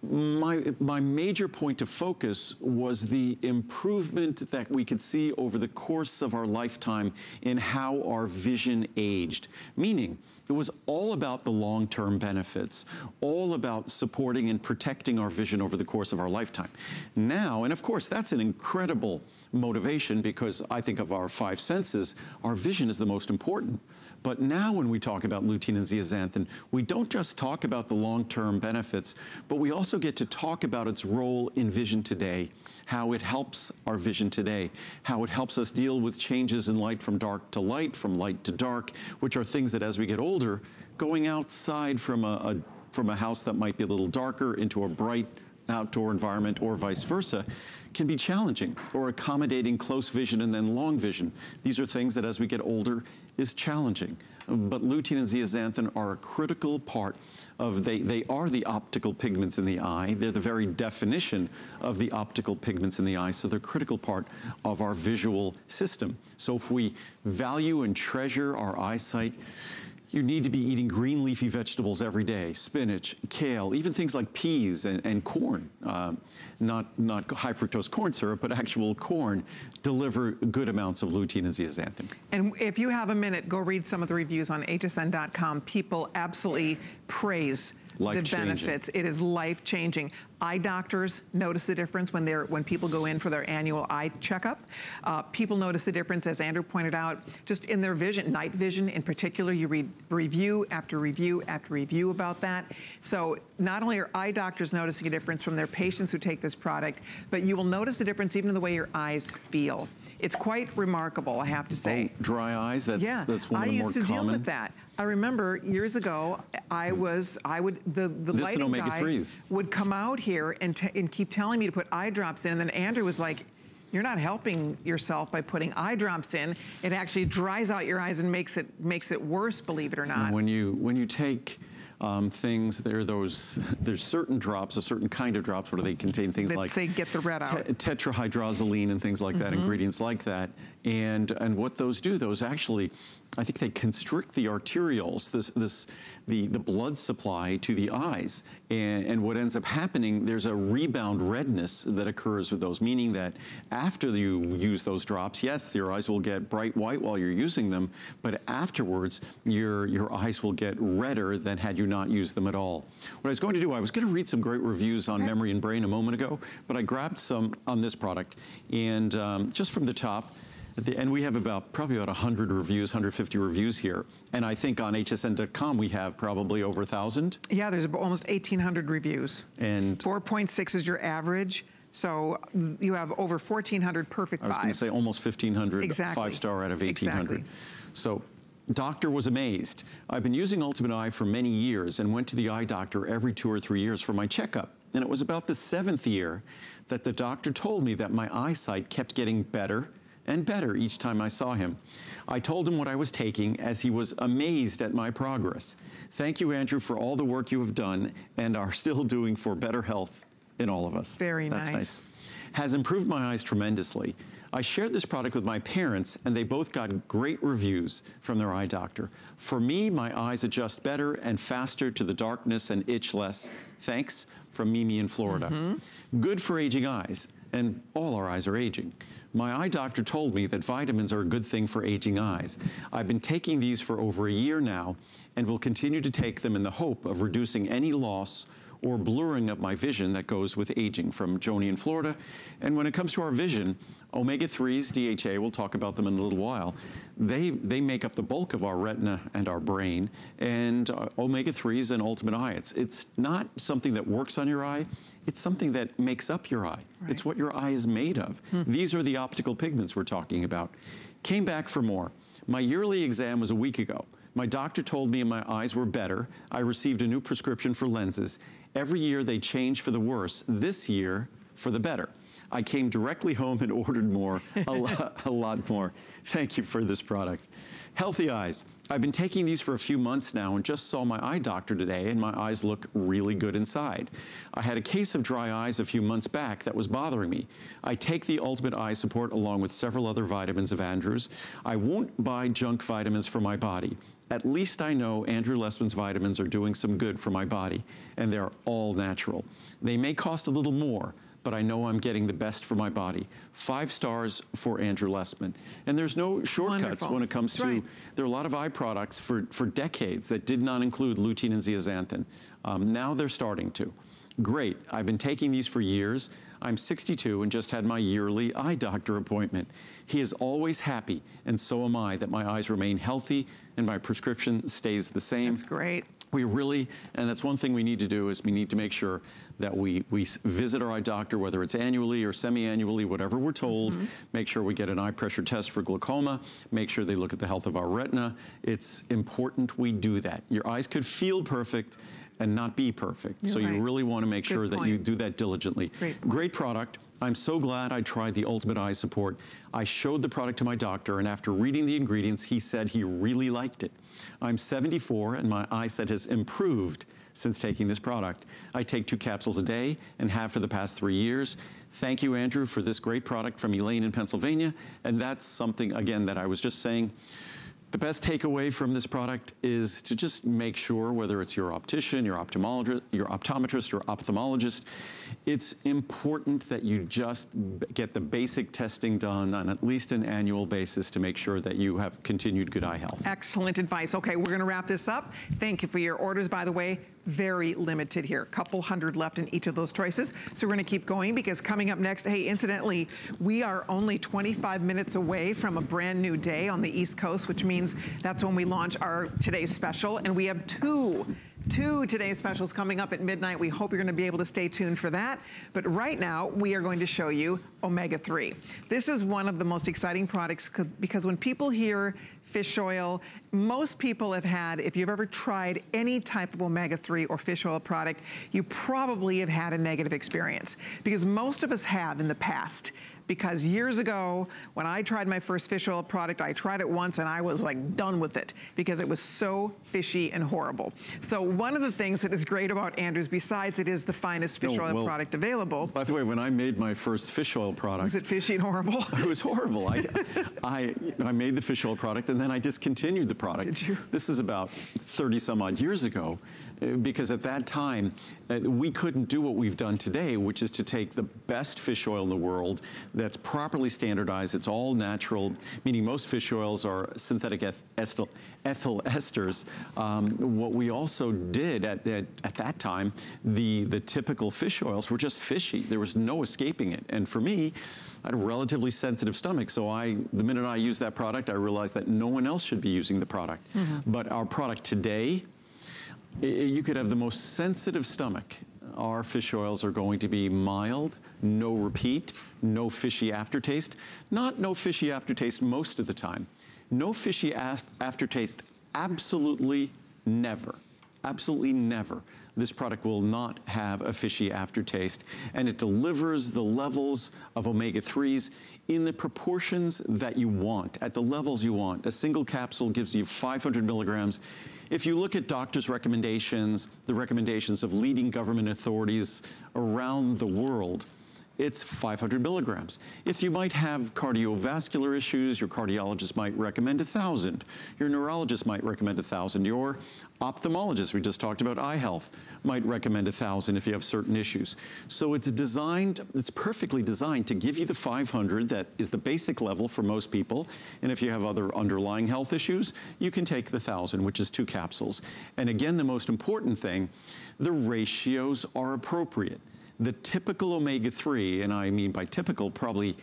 my major point of focus was the improvement that we could see over the course of our lifetime in how our vision aged. Meaning, it was all about the long-term benefits, all about supporting and protecting our vision over the course of our lifetime. Now, and of course, that's an incredible motivation because I think of our 5 senses, our vision is the most important. But now when we talk about lutein and zeaxanthin, we don't just talk about the long-term benefits, but we also get to talk about its role in vision today, how it helps our vision today, how it helps us deal with changes in light from dark to light, from light to dark, which are things that as we get older, going outside from a house that might be a little darker into a bright outdoor environment or vice versa can be challenging, or accommodating close vision and then long vision. These are things that as we get older is challenging. But lutein and zeaxanthin are a critical part of, they are the optical pigments in the eye. They're the very definition of the optical pigments in the eye, so they're a critical part of our visual system. So if we value and treasure our eyesight, you need to be eating green leafy vegetables every day, spinach, kale, even things like peas and corn, not high fructose corn syrup, but actual corn, deliver good amounts of lutein and zeaxanthin. And if you have a minute, go read some of the reviews on hsn.com. People absolutely praise the benefits. It is life-changing. Eye doctors notice the difference when people go in for their annual eye checkup. People notice the difference, as Andrew pointed out, just in their vision, night vision in particular. You read review after review after review about that. So not only are eye doctors noticing a difference from their patients who take this product, but you will notice the difference even in the way your eyes feel. It's quite remarkable, I have to say. Oh, dry eyes, that's one of the more common. I used to deal with that. I remember years ago, the lighting guy would come out here and keep telling me to put eye drops in, and then Andrew was like, you're not helping yourself by putting eye drops in. It actually dries out your eyes and makes it worse, believe it or not. When you take things, there's certain drops, a certain kind of drops where they contain things that like say get the red out, tetrahydrozoline and things like that, ingredients like that, and what those do, those actually, I think they constrict the arterioles, the blood supply to the eyes, and what ends up happening, there's a rebound redness that occurs with those, meaning that after you use those drops, yes, your eyes will get bright white while you're using them, but afterwards, your eyes will get redder than had you not used them at all. What I was going to do, I was going to read some great reviews on Memory and Brain a moment ago, but I grabbed some on this product, and just from the top, and we have probably about 100 reviews, 150 reviews here. And I think on hsn.com we have probably over 1,000. Yeah, there's almost 1,800 reviews. And 4.6 is your average. So you have over 1,400 perfect 5. I was going to say almost 1,500 5-star out of 1,800. Exactly. So doctor was amazed. I've been using Ultimate Eye for many years and went to the eye doctor every 2 or 3 years for my checkup. And it was about the 7th year that the doctor told me that my eyesight kept getting better and better each time I saw him. I told him what I was taking, as he was amazed at my progress. Thank you, Andrew, for all the work you have done and are still doing for better health in all of us. Very nice. That's nice. Has improved my eyes tremendously. I shared this product with my parents, and they both got great reviews from their eye doctor. For me, my eyes adjust better and faster to the darkness and itch less. Thanks, from Mimi in Florida. Good for aging eyes, and all our eyes are aging. My eye doctor told me that vitamins are a good thing for aging eyes. I've been taking these for over a year now and will continue to take them in the hope of reducing any loss or blurring of my vision that goes with aging, from Joni in Florida. And when it comes to our vision, omega-3s, DHA, we'll talk about them in a little while, they make up the bulk of our retina and our brain, and omega-3s and Ultimate Eye. It's not something that works on your eye, it's something that makes up your eye. Right. It's what your eye is made of. These are the optical pigments we're talking about. Came back for more. My yearly exam was a week ago. My doctor told me my eyes were better. I received a new prescription for lenses. Every year they change for the worse. This year, for the better. I came directly home and ordered more, a lot more. Thank you for this product. Healthy eyes. I've been taking these for a few months now and just saw my eye doctor today, and my eyes look really good inside. I had a case of dry eyes a few months back that was bothering me. I take the Ultimate Eye Support along with several other vitamins of Andrew's. I won't buy junk vitamins for my body. At least I know Andrew Lessman's vitamins are doing some good for my body, and they're all natural. They may cost a little more, but I know I'm getting the best for my body. 5 stars for Andrew Lessman. And there's no shortcuts when it comes to, there are a lot of eye products for decades that did not include lutein and zeaxanthin. Now they're starting to. Great, I've been taking these for years. I'm 62 and just had my yearly eye doctor appointment. He is always happy, and so am I, that my eyes remain healthy and my prescription stays the same. That's great. We really, and that's one thing we need to do, is we need to make sure that we visit our eye doctor, whether it's annually or semi-annually, whatever we're told. Make sure we get an eye pressure test for glaucoma. Make sure they look at the health of our retina. It's important we do that. Your eyes could feel perfect and not be perfect. So you really want to make sure that you do that diligently. Great product. I'm so glad I tried the Ultimate Eye Support. I showed the product to my doctor, and after reading the ingredients, he said he really liked it. I'm 74, and my eyesight has improved since taking this product. I take 2 capsules a day and have for the past 3 years. Thank you, Andrew, for this great product from Elaine in Pennsylvania. And that's something, again, that I was just saying. The best takeaway from this product is to just make sure, whether it's your optician, your optometrist, or ophthalmologist, it's important that you just get the basic testing done on at least an annual basis to make sure that you have continued good eye health. Excellent advice. Okay, we're gonna wrap this up. Thank you for your orders, by the way. Very limited here, a couple hundred left in each of those choices. So we're gonna keep going, because coming up next, hey, incidentally, we are only 25 minutes away from a brand new day on the East Coast, which means that's when we launch our today's special, and we have two today's specials coming up at midnight. We hope you're gonna be able to stay tuned for that. But right now, we are going to show you omega-3. This is one of the most exciting products, because when people hear fish oil, most people have had, if you've ever tried any type of omega-3 or fish oil product, you probably have had a negative experience, because most of us have in the past. Because years ago, when I tried my first fish oil product, I tried it once and I was like done with it, because it was so fishy and horrible. So one of the things that is great about Andrew's, besides it is the finest fish oil product available. By the way, when I made my first fish oil product. Was it fishy and horrible? It was horrible. I made the fish oil product, and then I discontinued the product. Did you? This is about 30 some odd years ago, because at that time, we couldn't do what we've done today, which is to take the best fish oil in the world that's properly standardized. It's all natural, meaning most fish oils are synthetic ethyl esters. What we also did at that time, the typical fish oils were just fishy. There was no escaping it. And for me, I had a relatively sensitive stomach, so the minute I used that product, I realized that no one else should be using the product. But our product today, you could have the most sensitive stomach. Our fish oils are going to be mild, no repeat, no fishy aftertaste. Not no fishy aftertaste most of the time. No fishy aftertaste, absolutely never. Absolutely never. This product will not have a fishy aftertaste, and it delivers the levels of omega-3s in the proportions that you want, at the levels you want. A single capsule gives you 500 milligrams. If you look at doctors' recommendations, the recommendations of leading government authorities around the world, it's 500 milligrams. If you might have cardiovascular issues, your cardiologist might recommend 1,000. Your neurologist might recommend 1,000. Your ophthalmologist, we just talked about eye health, might recommend 1,000 if you have certain issues. So it's designed, it's perfectly designed to give you the 500 that is the basic level for most people. And if you have other underlying health issues, you can take the 1,000, which is 2 capsules. And again, the most important thing, the ratios are appropriate. The typical omega-3, and I mean by typical, probably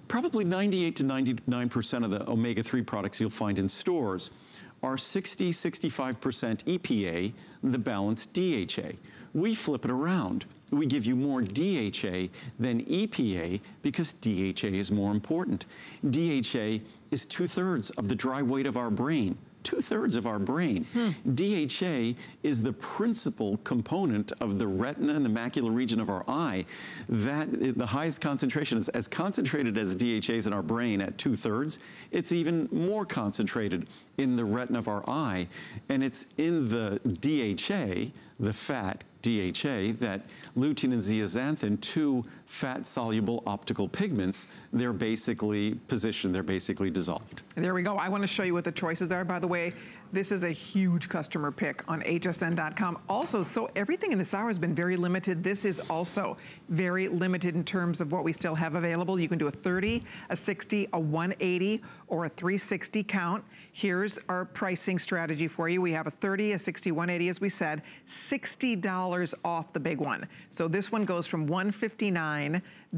98 to 99% of the omega-3 products you'll find in stores are 60-65% EPA, the balance DHA. We flip it around. We give you more DHA than EPA because DHA is more important. DHA is 2/3 of the dry weight of our brain. 2/3 of our brain. DHA is the principal component of the retina and the macular region of our eye. That the highest concentration is as concentrated as DHA is in our brain at 2/3. It's even more concentrated in the retina of our eye, and it's in the DHA, the fat DHA, that lutein and zeaxanthin, two fat-soluble optical pigments, they're basically positioned, they're basically dissolved. There we go. I want to show you what the choices are. By the way, this is a huge customer pick on hsn.com. Also, so everything in this hour has been very limited. This is also very limited in terms of what we still have available. You can do a 30, a 60, a 180, or a 360 count. Here's our pricing strategy for you. We have a 30, a 60, 180, as we said, $60 off the big one. So this one goes from $159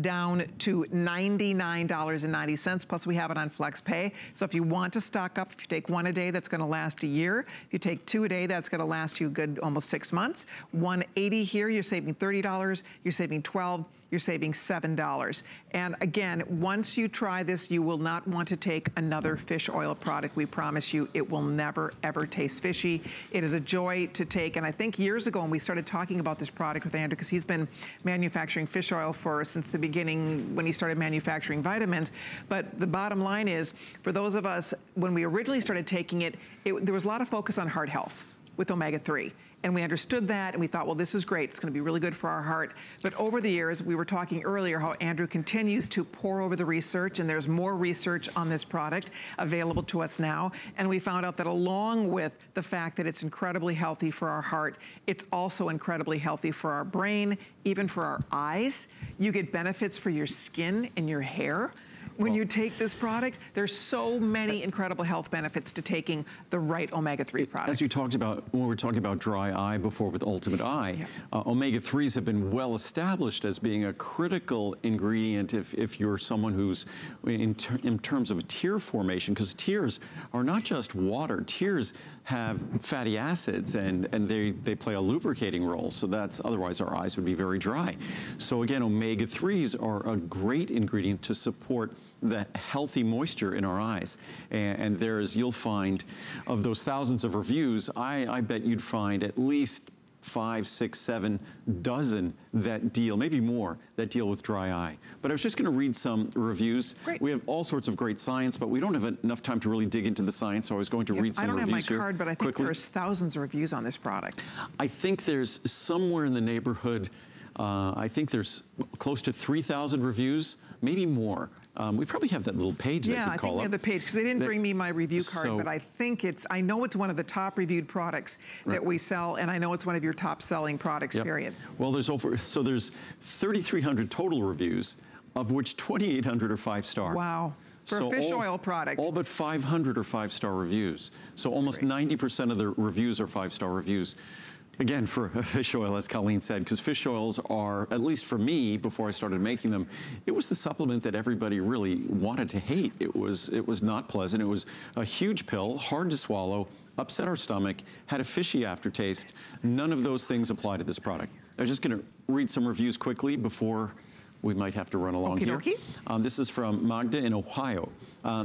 down to $99.90, plus we have it on FlexPay. So if you want to stock up, if you take one a day, that's gonna last a year. If you take two a day, that's gonna last you good almost 6 months. 180 here, you're saving $30, you're saving $12, you're saving $7. And again, once you try this, you will not want to take another fish oil product. We promise you, it will never, ever taste fishy. It is a joy to take. And I think years ago when we started talking about this product with Andrew, because he's been manufacturing fish oil since the beginning when he started manufacturing vitamins. But the bottom line is, for those of us, when we originally started taking it, there was a lot of focus on heart health with omega-3. And we understood that, and we thought, well, this is great. It's gonna be really good for our heart. But over the years, we were talking earlier how Andrew continues to pour over the research, and there's more research on this product available to us now. And we found out that along with the fact that it's incredibly healthy for our heart, it's also incredibly healthy for our brain, even for our eyes. You get benefits for your skin and your hair. When you take this product, there's so many incredible health benefits to taking the right omega-3 product. As you talked about, when we were talking about dry eye before with Ultimate Eye, omega-3s have been well established as being a critical ingredient if you're someone who's, in terms of tear formation, because tears are not just water. Tears have fatty acids, and they play a lubricating role, so that's, otherwise our eyes would be very dry. So again, omega-3s are a great ingredient to support the healthy moisture in our eyes. And you'll find, of those thousands of reviews, I bet you'd find at least 5, 6, 7 dozen that deal, maybe more, that deal with dry eye. But I was just gonna read some reviews. Great. We have all sorts of great science, but we don't have enough time to really dig into the science, so I was going to read some reviews here. I don't have my card, but I think quickly. there's thousands of reviews on this product. I think there's somewhere in the neighborhood, I think there's close to 3,000 reviews, maybe more. We probably have that little page that you could call up. Yeah, I think we have the page, because they didn't bring me my review card, but I think I know it's one of the top reviewed products that we sell, and I know it's one of your top selling products, period. Well, there's 3,300 total reviews, of which 2,800 are 5-star. Wow. For a fish oil product. All but 500 are 5-star reviews. So almost 90% of the reviews are 5-star reviews. Again, for fish oil, as Colleen said, because fish oils are, at least for me, before I started making them, it was the supplement that everybody really wanted to hate. It was not pleasant. It was a huge pill, hard to swallow, upset our stomach, had a fishy aftertaste. None of those things apply to this product. I was just gonna read some reviews quickly before we might have to run along here. This is from Magda in Ohio.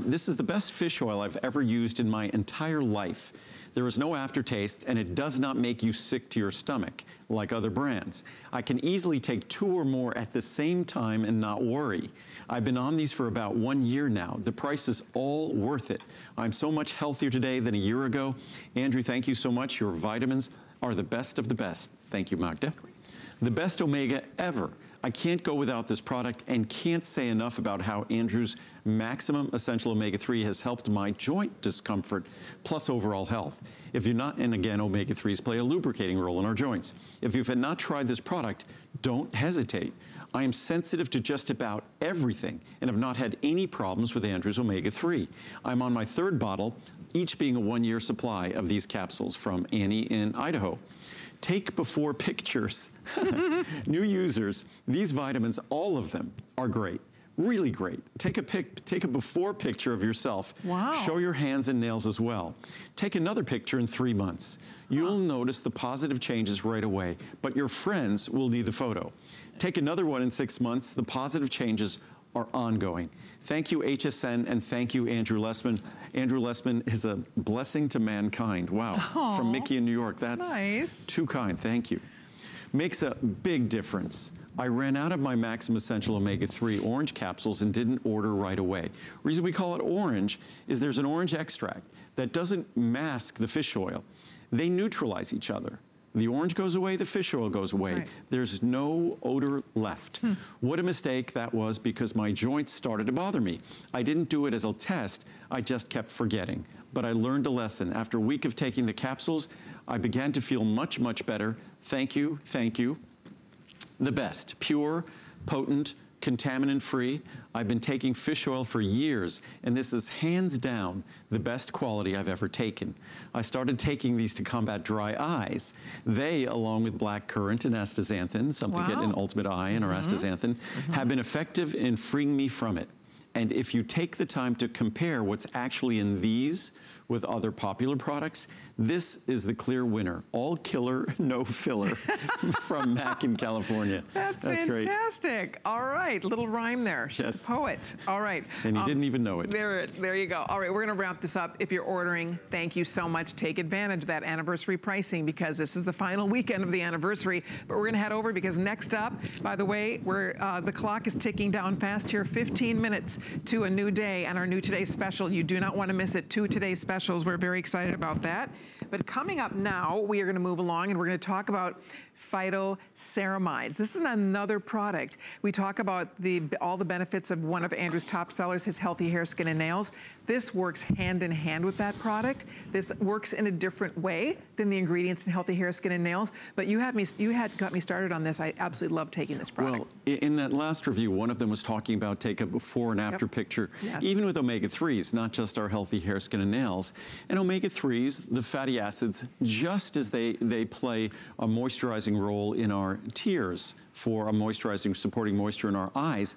This is the best fish oil I've ever used in my entire life. There is no aftertaste, and it does not make you sick to your stomach like other brands. I can easily take 2 or more at the same time and not worry. I've been on these for about 1 year now. The price is all worth it. I'm so much healthier today than a year ago. Andrew, thank you so much. Your vitamins are the best of the best. Thank you, Magda. The best omega ever. I can't go without this product and can't say enough about how Andrew's Maximum Essential Omega-3 has helped my joint discomfort plus overall health. If you're not, and again, omega-3s play a lubricating role in our joints. If you've not tried this product, don't hesitate. I am sensitive to just about everything and have not had any problems with Andrew's omega-3. I'm on my 3rd bottle, each being a 1-year supply of these capsules from Annie in Idaho. Take before pictures. New users, these vitamins, all of them are great. Really great. Take a before picture of yourself. Wow. Show your hands and nails as well. Take another picture in 3 months. You'll notice the positive changes right away, but your friends will need the photo. Take another one in 6 months. The positive changes are ongoing. Thank you, HSN, and thank you, Andrew Lessman. Andrew Lessman is a blessing to mankind. Wow. Aww, from Mickey in New York. That's nice. Too kind. Thank you. Makes a big difference. I ran out of my Maximum Essential Omega-3 orange capsules and didn't order right away. Reason we call it orange is there's an orange extract that doesn't mask the fish oil. They neutralize each other. The orange goes away, the fish oil goes away. Right. There's no odor left. What a mistake that was, because my joints started to bother me. I didn't do it as a test, I just kept forgetting. But I learned a lesson. After a week of taking the capsules, I began to feel much, much better. Thank you, thank you. The best, pure, potent, contaminant-free. I've been taking fish oil for years, and this is hands down the best quality I've ever taken. I started taking these to combat dry eyes. They, along with blackcurrant and astaxanthin, something get in Ultimate Eye and our astaxanthin, have been effective in freeing me from it. And if you take the time to compare what's actually in these with other popular products, this is the clear winner. All killer, no filler from Mac in California. That's fantastic. Great. All right, little rhyme there. She's a poet. All right. And you didn't even know it. There you go. All right, we're gonna wrap this up. If you're ordering, thank you so much. Take advantage of that anniversary pricing, because this is the final weekend of the anniversary. But we're gonna head over, because next up, by the way, the clock is ticking down fast here, 15 minutes to a new day and our new Today Special. You do not want to miss it. 2 Today Specials. We're very excited about that. But coming up now, we are going to move along and we're going to talk about phytoceramides. This is another product. We talk about all the benefits of one of Andrew's top sellers, his Healthy Hair, Skin, and Nails. This works hand in hand with that product. This works in a different way than the ingredients in Healthy Hair, Skin, and Nails. But you had got me started on this. I absolutely love taking this product. Well, in that last review, one of them was talking about take a before and after picture, even with omega-3s, not just our Healthy Hair, Skin, and Nails. And omega-3s, the fatty acids, just as they play a moisturizing role in our tears for a moisturizing, supporting moisture in our eyes,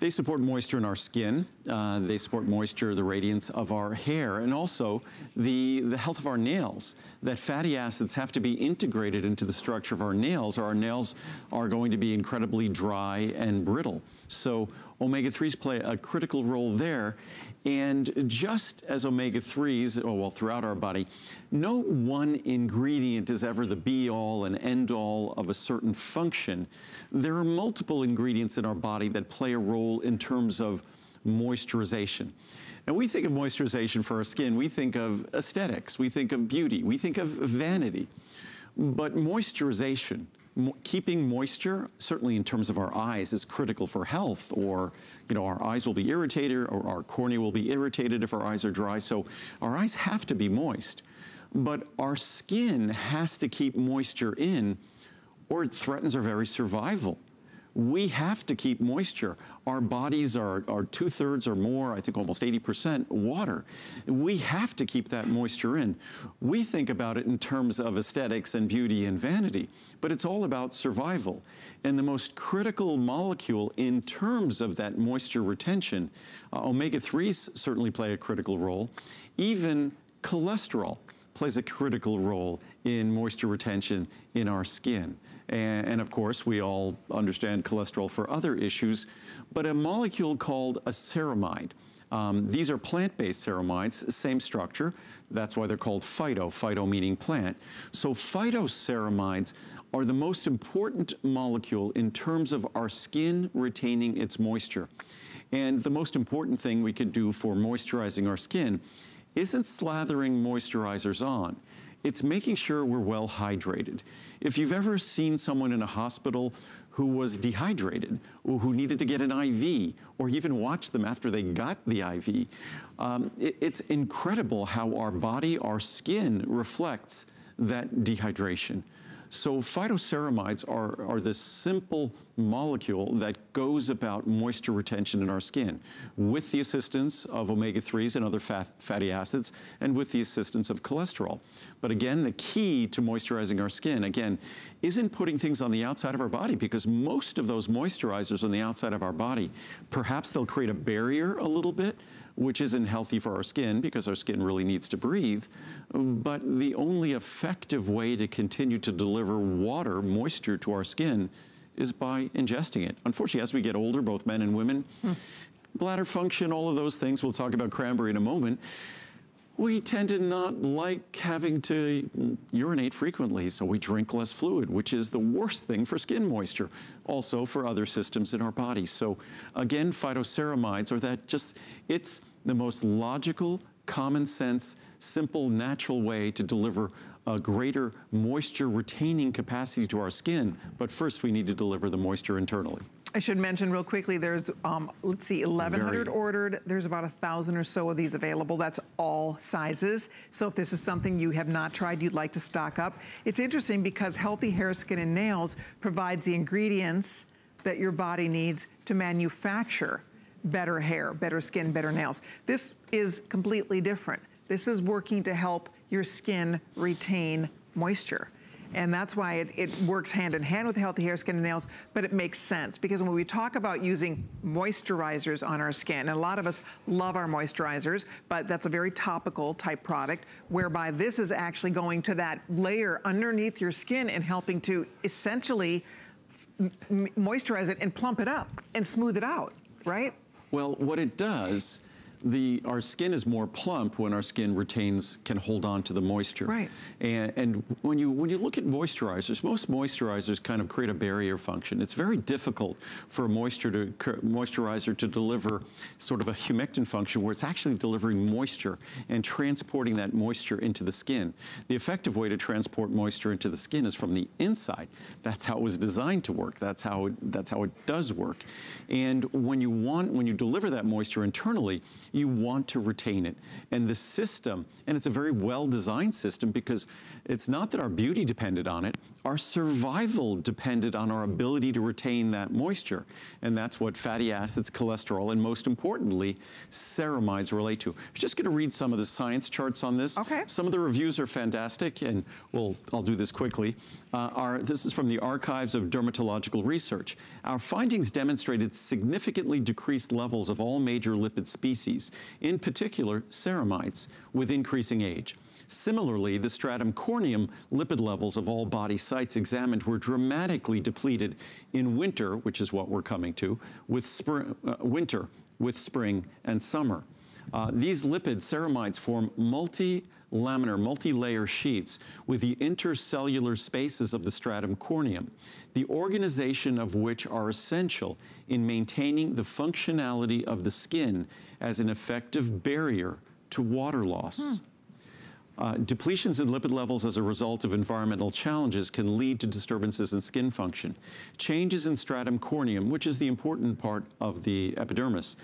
they support moisture in our skin. They support moisture, the radiance of our hair, and also the health of our nails. That fatty acids have to be integrated into the structure of our nails, or our nails are going to be incredibly dry and brittle. So omega-3s play a critical role there. And just as omega-3s, well, throughout our body, no one ingredient is ever the be-all and end-all of a certain function. There are multiple ingredients in our body that play a role in terms of moisturization. And we think of moisturization for our skin, we think of aesthetics, we think of beauty, we think of vanity. But moisturization, keeping moisture, certainly in terms of our eyes, is critical for health. Or, you know, our eyes will be irritated, or our cornea will be irritated if our eyes are dry. So our eyes have to be moist. But our skin has to keep moisture in, or it threatens our very survival. We have to keep moisture. Our bodies are 2/3 or more, I think almost 80% water. We have to keep that moisture in. We think about it in terms of aesthetics and beauty and vanity, but it's all about survival. And the most critical molecule in terms of that moisture retention, omega-3s certainly play a critical role. Even cholesterol plays a critical role in moisture retention in our skin. And of course, we all understand cholesterol for other issues, but a molecule called a ceramide. These are plant-based ceramides, same structure. That's why they're called phyto meaning plant. So phytoceramides are the most important molecule in terms of our skin retaining its moisture. And the most important thing we could do for moisturizing our skin isn't slathering moisturizers on. It's making sure we're well hydrated. If you've ever seen someone in a hospital who was dehydrated, or who needed to get an IV, or even watched them after they got the IV, it's incredible how our body, our skin reflects that dehydration. So phytoceramides are this simple molecule that goes about moisture retention in our skin with the assistance of omega-3s and other fatty acids, and with the assistance of cholesterol. But again, the key to moisturizing our skin, again, isn't putting things on the outside of our body, because most of those moisturizers on the outside of our body, perhaps they'll create a barrier a little bit, which isn't healthy for our skin, because our skin really needs to breathe. But the only effective way to continue to deliver water, moisture to our skin, is by ingesting it. Unfortunately, as we get older, both men and women, bladder function, all of those things, we'll talk about cranberry in a moment, we tend to not like having to urinate frequently, so we drink less fluid, which is the worst thing for skin moisture, also for other systems in our body. So again, phytoceramides are that just, it's the most logical, common sense, simple, natural way to deliver a greater moisture retaining capacity to our skin. But first we need to deliver the moisture internally. I should mention real quickly, there's, let's see, 1,100 ordered. There's about 1,000 or so of these available. That's all sizes. So if this is something you have not tried, you'd like to stock up. It's interesting because Healthy Hair, Skin, and Nails provides the ingredients that your body needs to manufacture better hair, better skin, better nails. This is completely different. This is working to help your skin retain moisture. And that's why it works hand in hand with Healthy Hair, Skin, and Nails, but it makes sense because when we talk about using moisturizers on our skin, and a lot of us love our moisturizers, but that's a very topical type product, whereby this is actually going to that layer underneath your skin and helping to essentially moisturize it and plump it up and smooth it out, right? Well, what it does, our skin is more plump when our skin can hold on to the moisture. Right. And when you look at moisturizers, most moisturizers kind of create a barrier function. It's very difficult for a moisturizer to deliver sort of a humectant function where it's actually delivering moisture and transporting that moisture into the skin. The effective way to transport moisture into the skin is from the inside. That's how it was designed to work. That's how it does work. And when you deliver that moisture internally, you want to retain it. And the system, and it's a very well-designed system because it's not that our beauty depended on it, our survival depended on our ability to retain that moisture. And that's what fatty acids, cholesterol, and most importantly, ceramides relate to. I'm just gonna read some of the science charts on this. Okay. Some of the reviews are fantastic, and I'll do this quickly. This is from the Archives of Dermatological Research. Our findings demonstrated significantly decreased levels of all major lipid species, in particular ceramides, with increasing age. Similarly, the stratum corneum lipid levels of all body sites examined were dramatically depleted in winter, which is what we're coming to, with winter, with spring and summer. These lipid ceramides form multi-laminar, multi-layer sheets with the intercellular spaces of the stratum corneum, the organization of which are essential in maintaining the functionality of the skin as an effective barrier to water loss. Depletions in lipid levels as a result of environmental challenges can lead to disturbances in skin function. Changes in stratum corneum, which is the important part of the epidermis,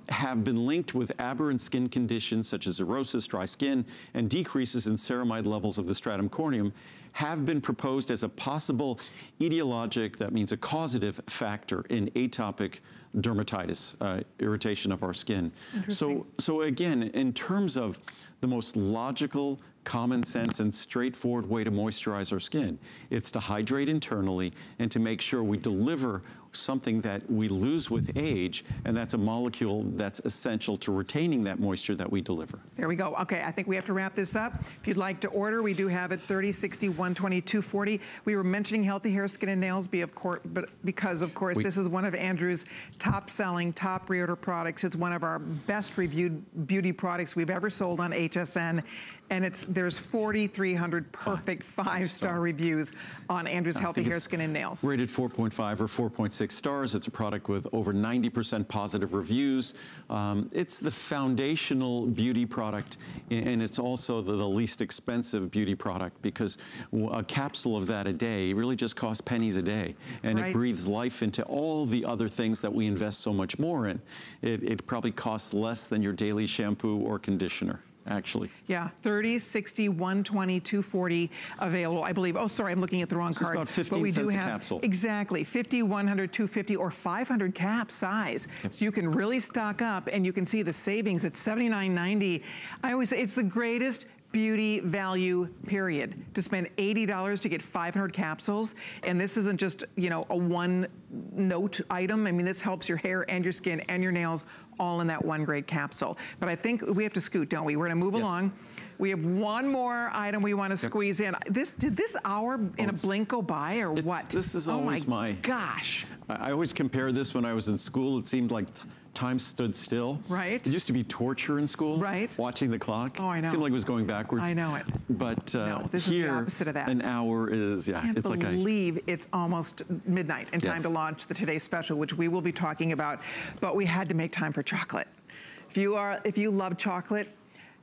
have been linked with aberrant skin conditions such as xerosis, dry skin, and decreases in ceramide levels of the stratum corneum have been proposed as a possible etiologic, that means a causative factor in atopic dermatitis, irritation of our skin. So again, in terms of the most logical, common sense, and straightforward way to moisturize our skin, it's to hydrate internally and to make sure we deliver something that we lose with age, and that's a molecule that's essential to retaining that moisture that we deliver. There we go. Okay, I think we have to wrap this up. If you'd like to order, we do have it 30, 60, 120, 240. We were mentioning Healthy Hair, Skin, and Nails because, of course, this is one of Andrew's top-selling, top reorder products. It's one of our best-reviewed beauty products we've ever sold on HSN. And there's 4,300 perfect five-star reviews on Andrew's Healthy Hair, Skin, and Nails. Rated 4.5 or 4.6 stars. It's a product with over 90% positive reviews. It's the foundational beauty product, and it's also the least expensive beauty product because a capsule of that a day really just costs pennies a day, and it breathes life into all the other things that we invest so much more in. It probably costs less than your daily shampoo or conditioner, actually. Yeah, 30, 60, 120, 240 available, I believe. Oh, sorry, I'm looking at the wrong card. It's about 15 cents a capsule. Exactly, 50, 100, 250, or 500 cap size. Yep. So you can really stock up, and you can see the savings at $79.90. I always say it's the greatest beauty value, period. To spend $80 to get 500 capsules, and this isn't just, you know, a one-note item. I mean, this helps your hair and your skin and your nails all in that one great capsule. But I think we have to scoot, don't we? We're gonna move along. We have one more item we want to squeeze in. Did this hour in a blink go by or what? This is always my gosh. I always compare this when I was in school. It seemed like time stood still. Right. It used to be torture in school. Right. Watching the clock. Oh, I know. It seemed like it was going backwards. I know it. But no, this here, is the opposite of that. an hour is, yeah, I it's like can't believe it's almost midnight and time Yes. to launch the Today Special, which we will be talking about. But we had to make time for chocolate. If you love chocolate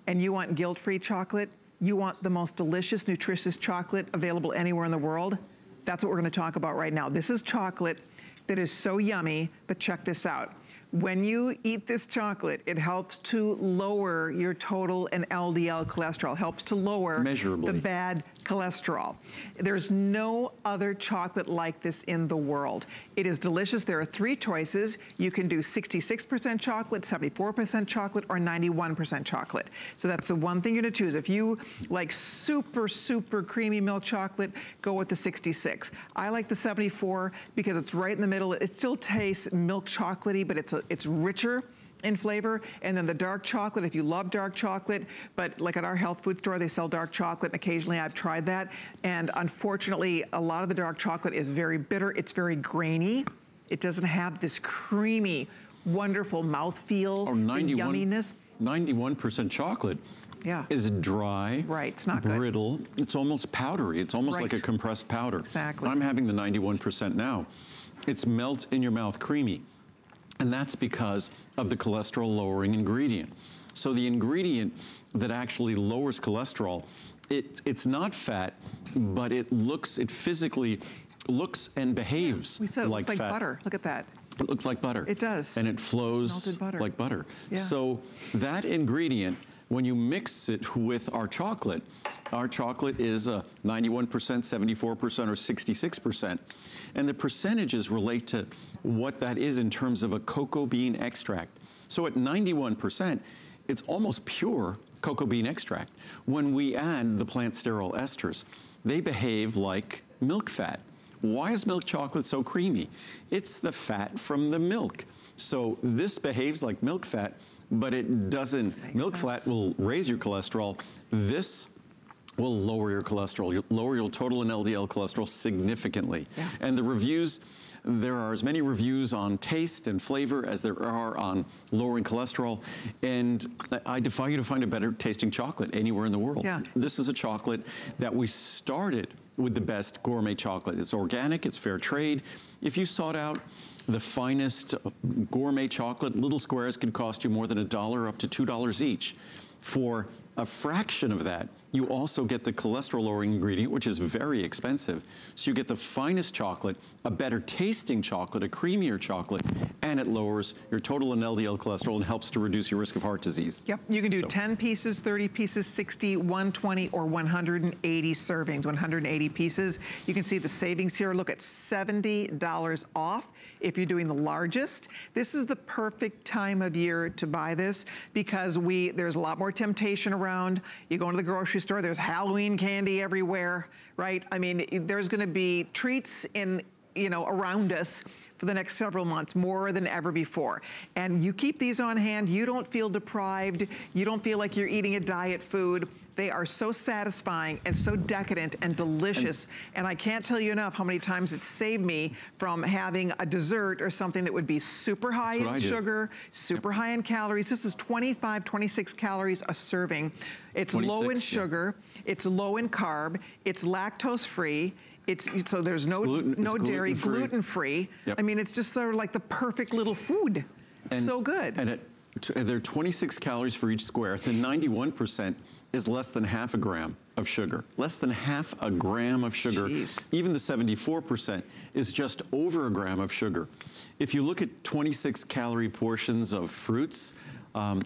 and you want guilt-free chocolate, you want the most delicious, nutritious chocolate available anywhere in the world, that's what we're going to talk about right now. This is chocolate that is so yummy, but check this out. When you eat this chocolate, it helps to lower your total and LDL cholesterol, helps to lower measurably the bad cholesterol. There's no other chocolate like this in the world. It is delicious. There are 3 choices. You can do 66% chocolate, 74% chocolate, or 91% chocolate. So that's the one thing you're gonna choose. If you like super, super creamy milk chocolate, go with the 66. I like the 74 because it's right in the middle. It still tastes milk chocolatey, but it's richer in flavor. And then the dark chocolate, if you love dark chocolate, but like at our health food store, they sell dark chocolate, and occasionally I've tried that. And unfortunately, a lot of the dark chocolate is very bitter. It's very grainy. It doesn't have this creamy, wonderful mouthfeel, yumminess. 91% chocolate is dry, right? It's not brittle. Good. It's almost powdery. It's almost like a compressed powder. Exactly. I'm having the 91% now. It's melt in your mouth creamy. And that's because of the cholesterol lowering ingredient. So the ingredient that actually lowers cholesterol, it's not fat, but it physically looks and behaves we said it like looks fat. Like butter. Look at that. It looks like butter. It does. And it flows like butter. Yeah. So that ingredient, when you mix it with our chocolate is 91%, 74%, or 66%. And the percentages relate to what that is in terms of a cocoa bean extract. So at 91%, it's almost pure cocoa bean extract. When we add the plant sterol esters, they behave like milk fat. Why is milk chocolate so creamy? It's the fat from the milk. So this behaves like milk fat, but it doesn't. Milk fat will raise your cholesterol. This will lower your cholesterol. You'll lower your total and LDL cholesterol significantly. Yeah. And the reviews, there are as many reviews on taste and flavor as there are on lowering cholesterol. And I defy you to find a better tasting chocolate anywhere in the world. Yeah. This is a chocolate that we started with the best gourmet chocolate. It's organic, it's fair trade. If you sought out the finest gourmet chocolate, little squares could cost you more than $1 up to $2 each. For a fraction of that, you also get the cholesterol-lowering ingredient, which is very expensive. So you get the finest chocolate, a better tasting chocolate, a creamier chocolate, and it lowers your total and LDL cholesterol and helps to reduce your risk of heart disease. Yep, you can do 10 pieces, 30 pieces, 60, 120, or 180 servings, 180 pieces. You can see the savings here. Look at $70 off if you're doing the largest. This is the perfect time of year to buy this because there's a lot more temptation around. You go into the grocery store, there's Halloween candy everywhere, right? I mean, there's gonna be treats around us for the next several months, more than ever before. And you keep these on hand, you don't feel deprived, you don't feel like you're eating a diet food. They are so satisfying and so decadent and delicious. And I can't tell you enough how many times it's saved me from having a dessert or something that would be super high in sugar, super high in calories. This is 25, 26 calories a serving. It's low in sugar, it's low in carb, it's lactose free. So there's no dairy, gluten-free. Yep. I mean, it's just sort of like the perfect little food. So good. And there are 26 calories for each square. The 91% is less than half a gram of sugar. Less than half a gram of sugar. Jeez. Even the 74% is just over a gram of sugar. If you look at 26 calorie portions of fruits,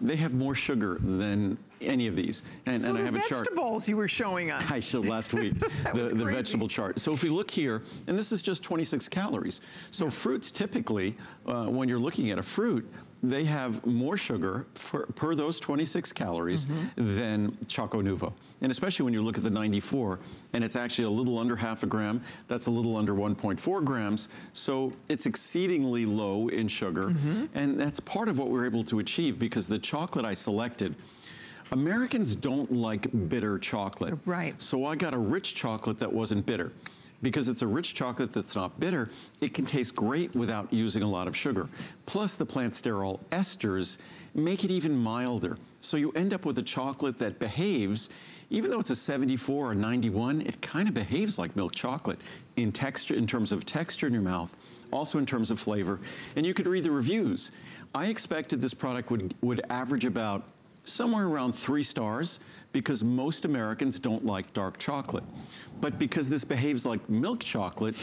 they have more sugar than any of these. And I have a chart. Vegetables you were showing us. I showed last week the vegetable chart. So if we look here, and this is just 26 calories. So fruits typically, when you're looking at a fruit, they have more sugar per those 26 calories than Choco Nuvo. And especially when you look at the 94, and it's actually a little under half a gram, that's a little under 1.4 grams. So it's exceedingly low in sugar. And that's part of what we're able to achieve because the chocolate I selected, Americans don't like bitter chocolate. Right. So I got a rich chocolate that wasn't bitter. Because it's a rich chocolate that's not bitter, it can taste great without using a lot of sugar. Plus the plant sterol esters make it even milder. So you end up with a chocolate that behaves, even though it's a 74 or 91, it kind of behaves like milk chocolate in texture, in terms of texture in your mouth, also in terms of flavor. And you could read the reviews. I expected this product would average about somewhere around 3 stars because most Americans don't like dark chocolate. But because this behaves like milk chocolate,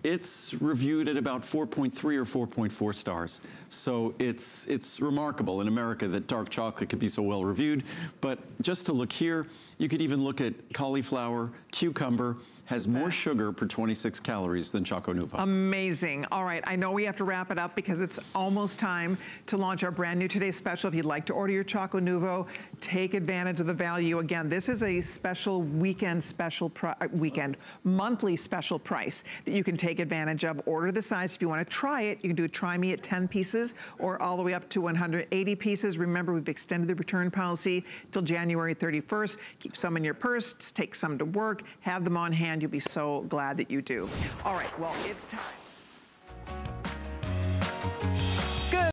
it's reviewed at about 4.3 or 4.4 stars. So it's remarkable in America that dark chocolate could be so well reviewed. But just to look here, you could even look at cauliflower, cucumber, has more sugar per 26 calories than Choco Nuvo. Amazing. All right, I know we have to wrap it up because it's almost time to launch our brand new Today Special. If you'd like to order your Choco Nuvo, take advantage of the value. Again, this is a special monthly special price that you can take advantage of. Order the size. If you want to try it, you can do a try me at 10 pieces or all the way up to 180 pieces. Remember, we've extended the return policy till January 31st. Keep some in your purse, take some to work, have them on hand. You'll be so glad that you do. All right, well, it's time.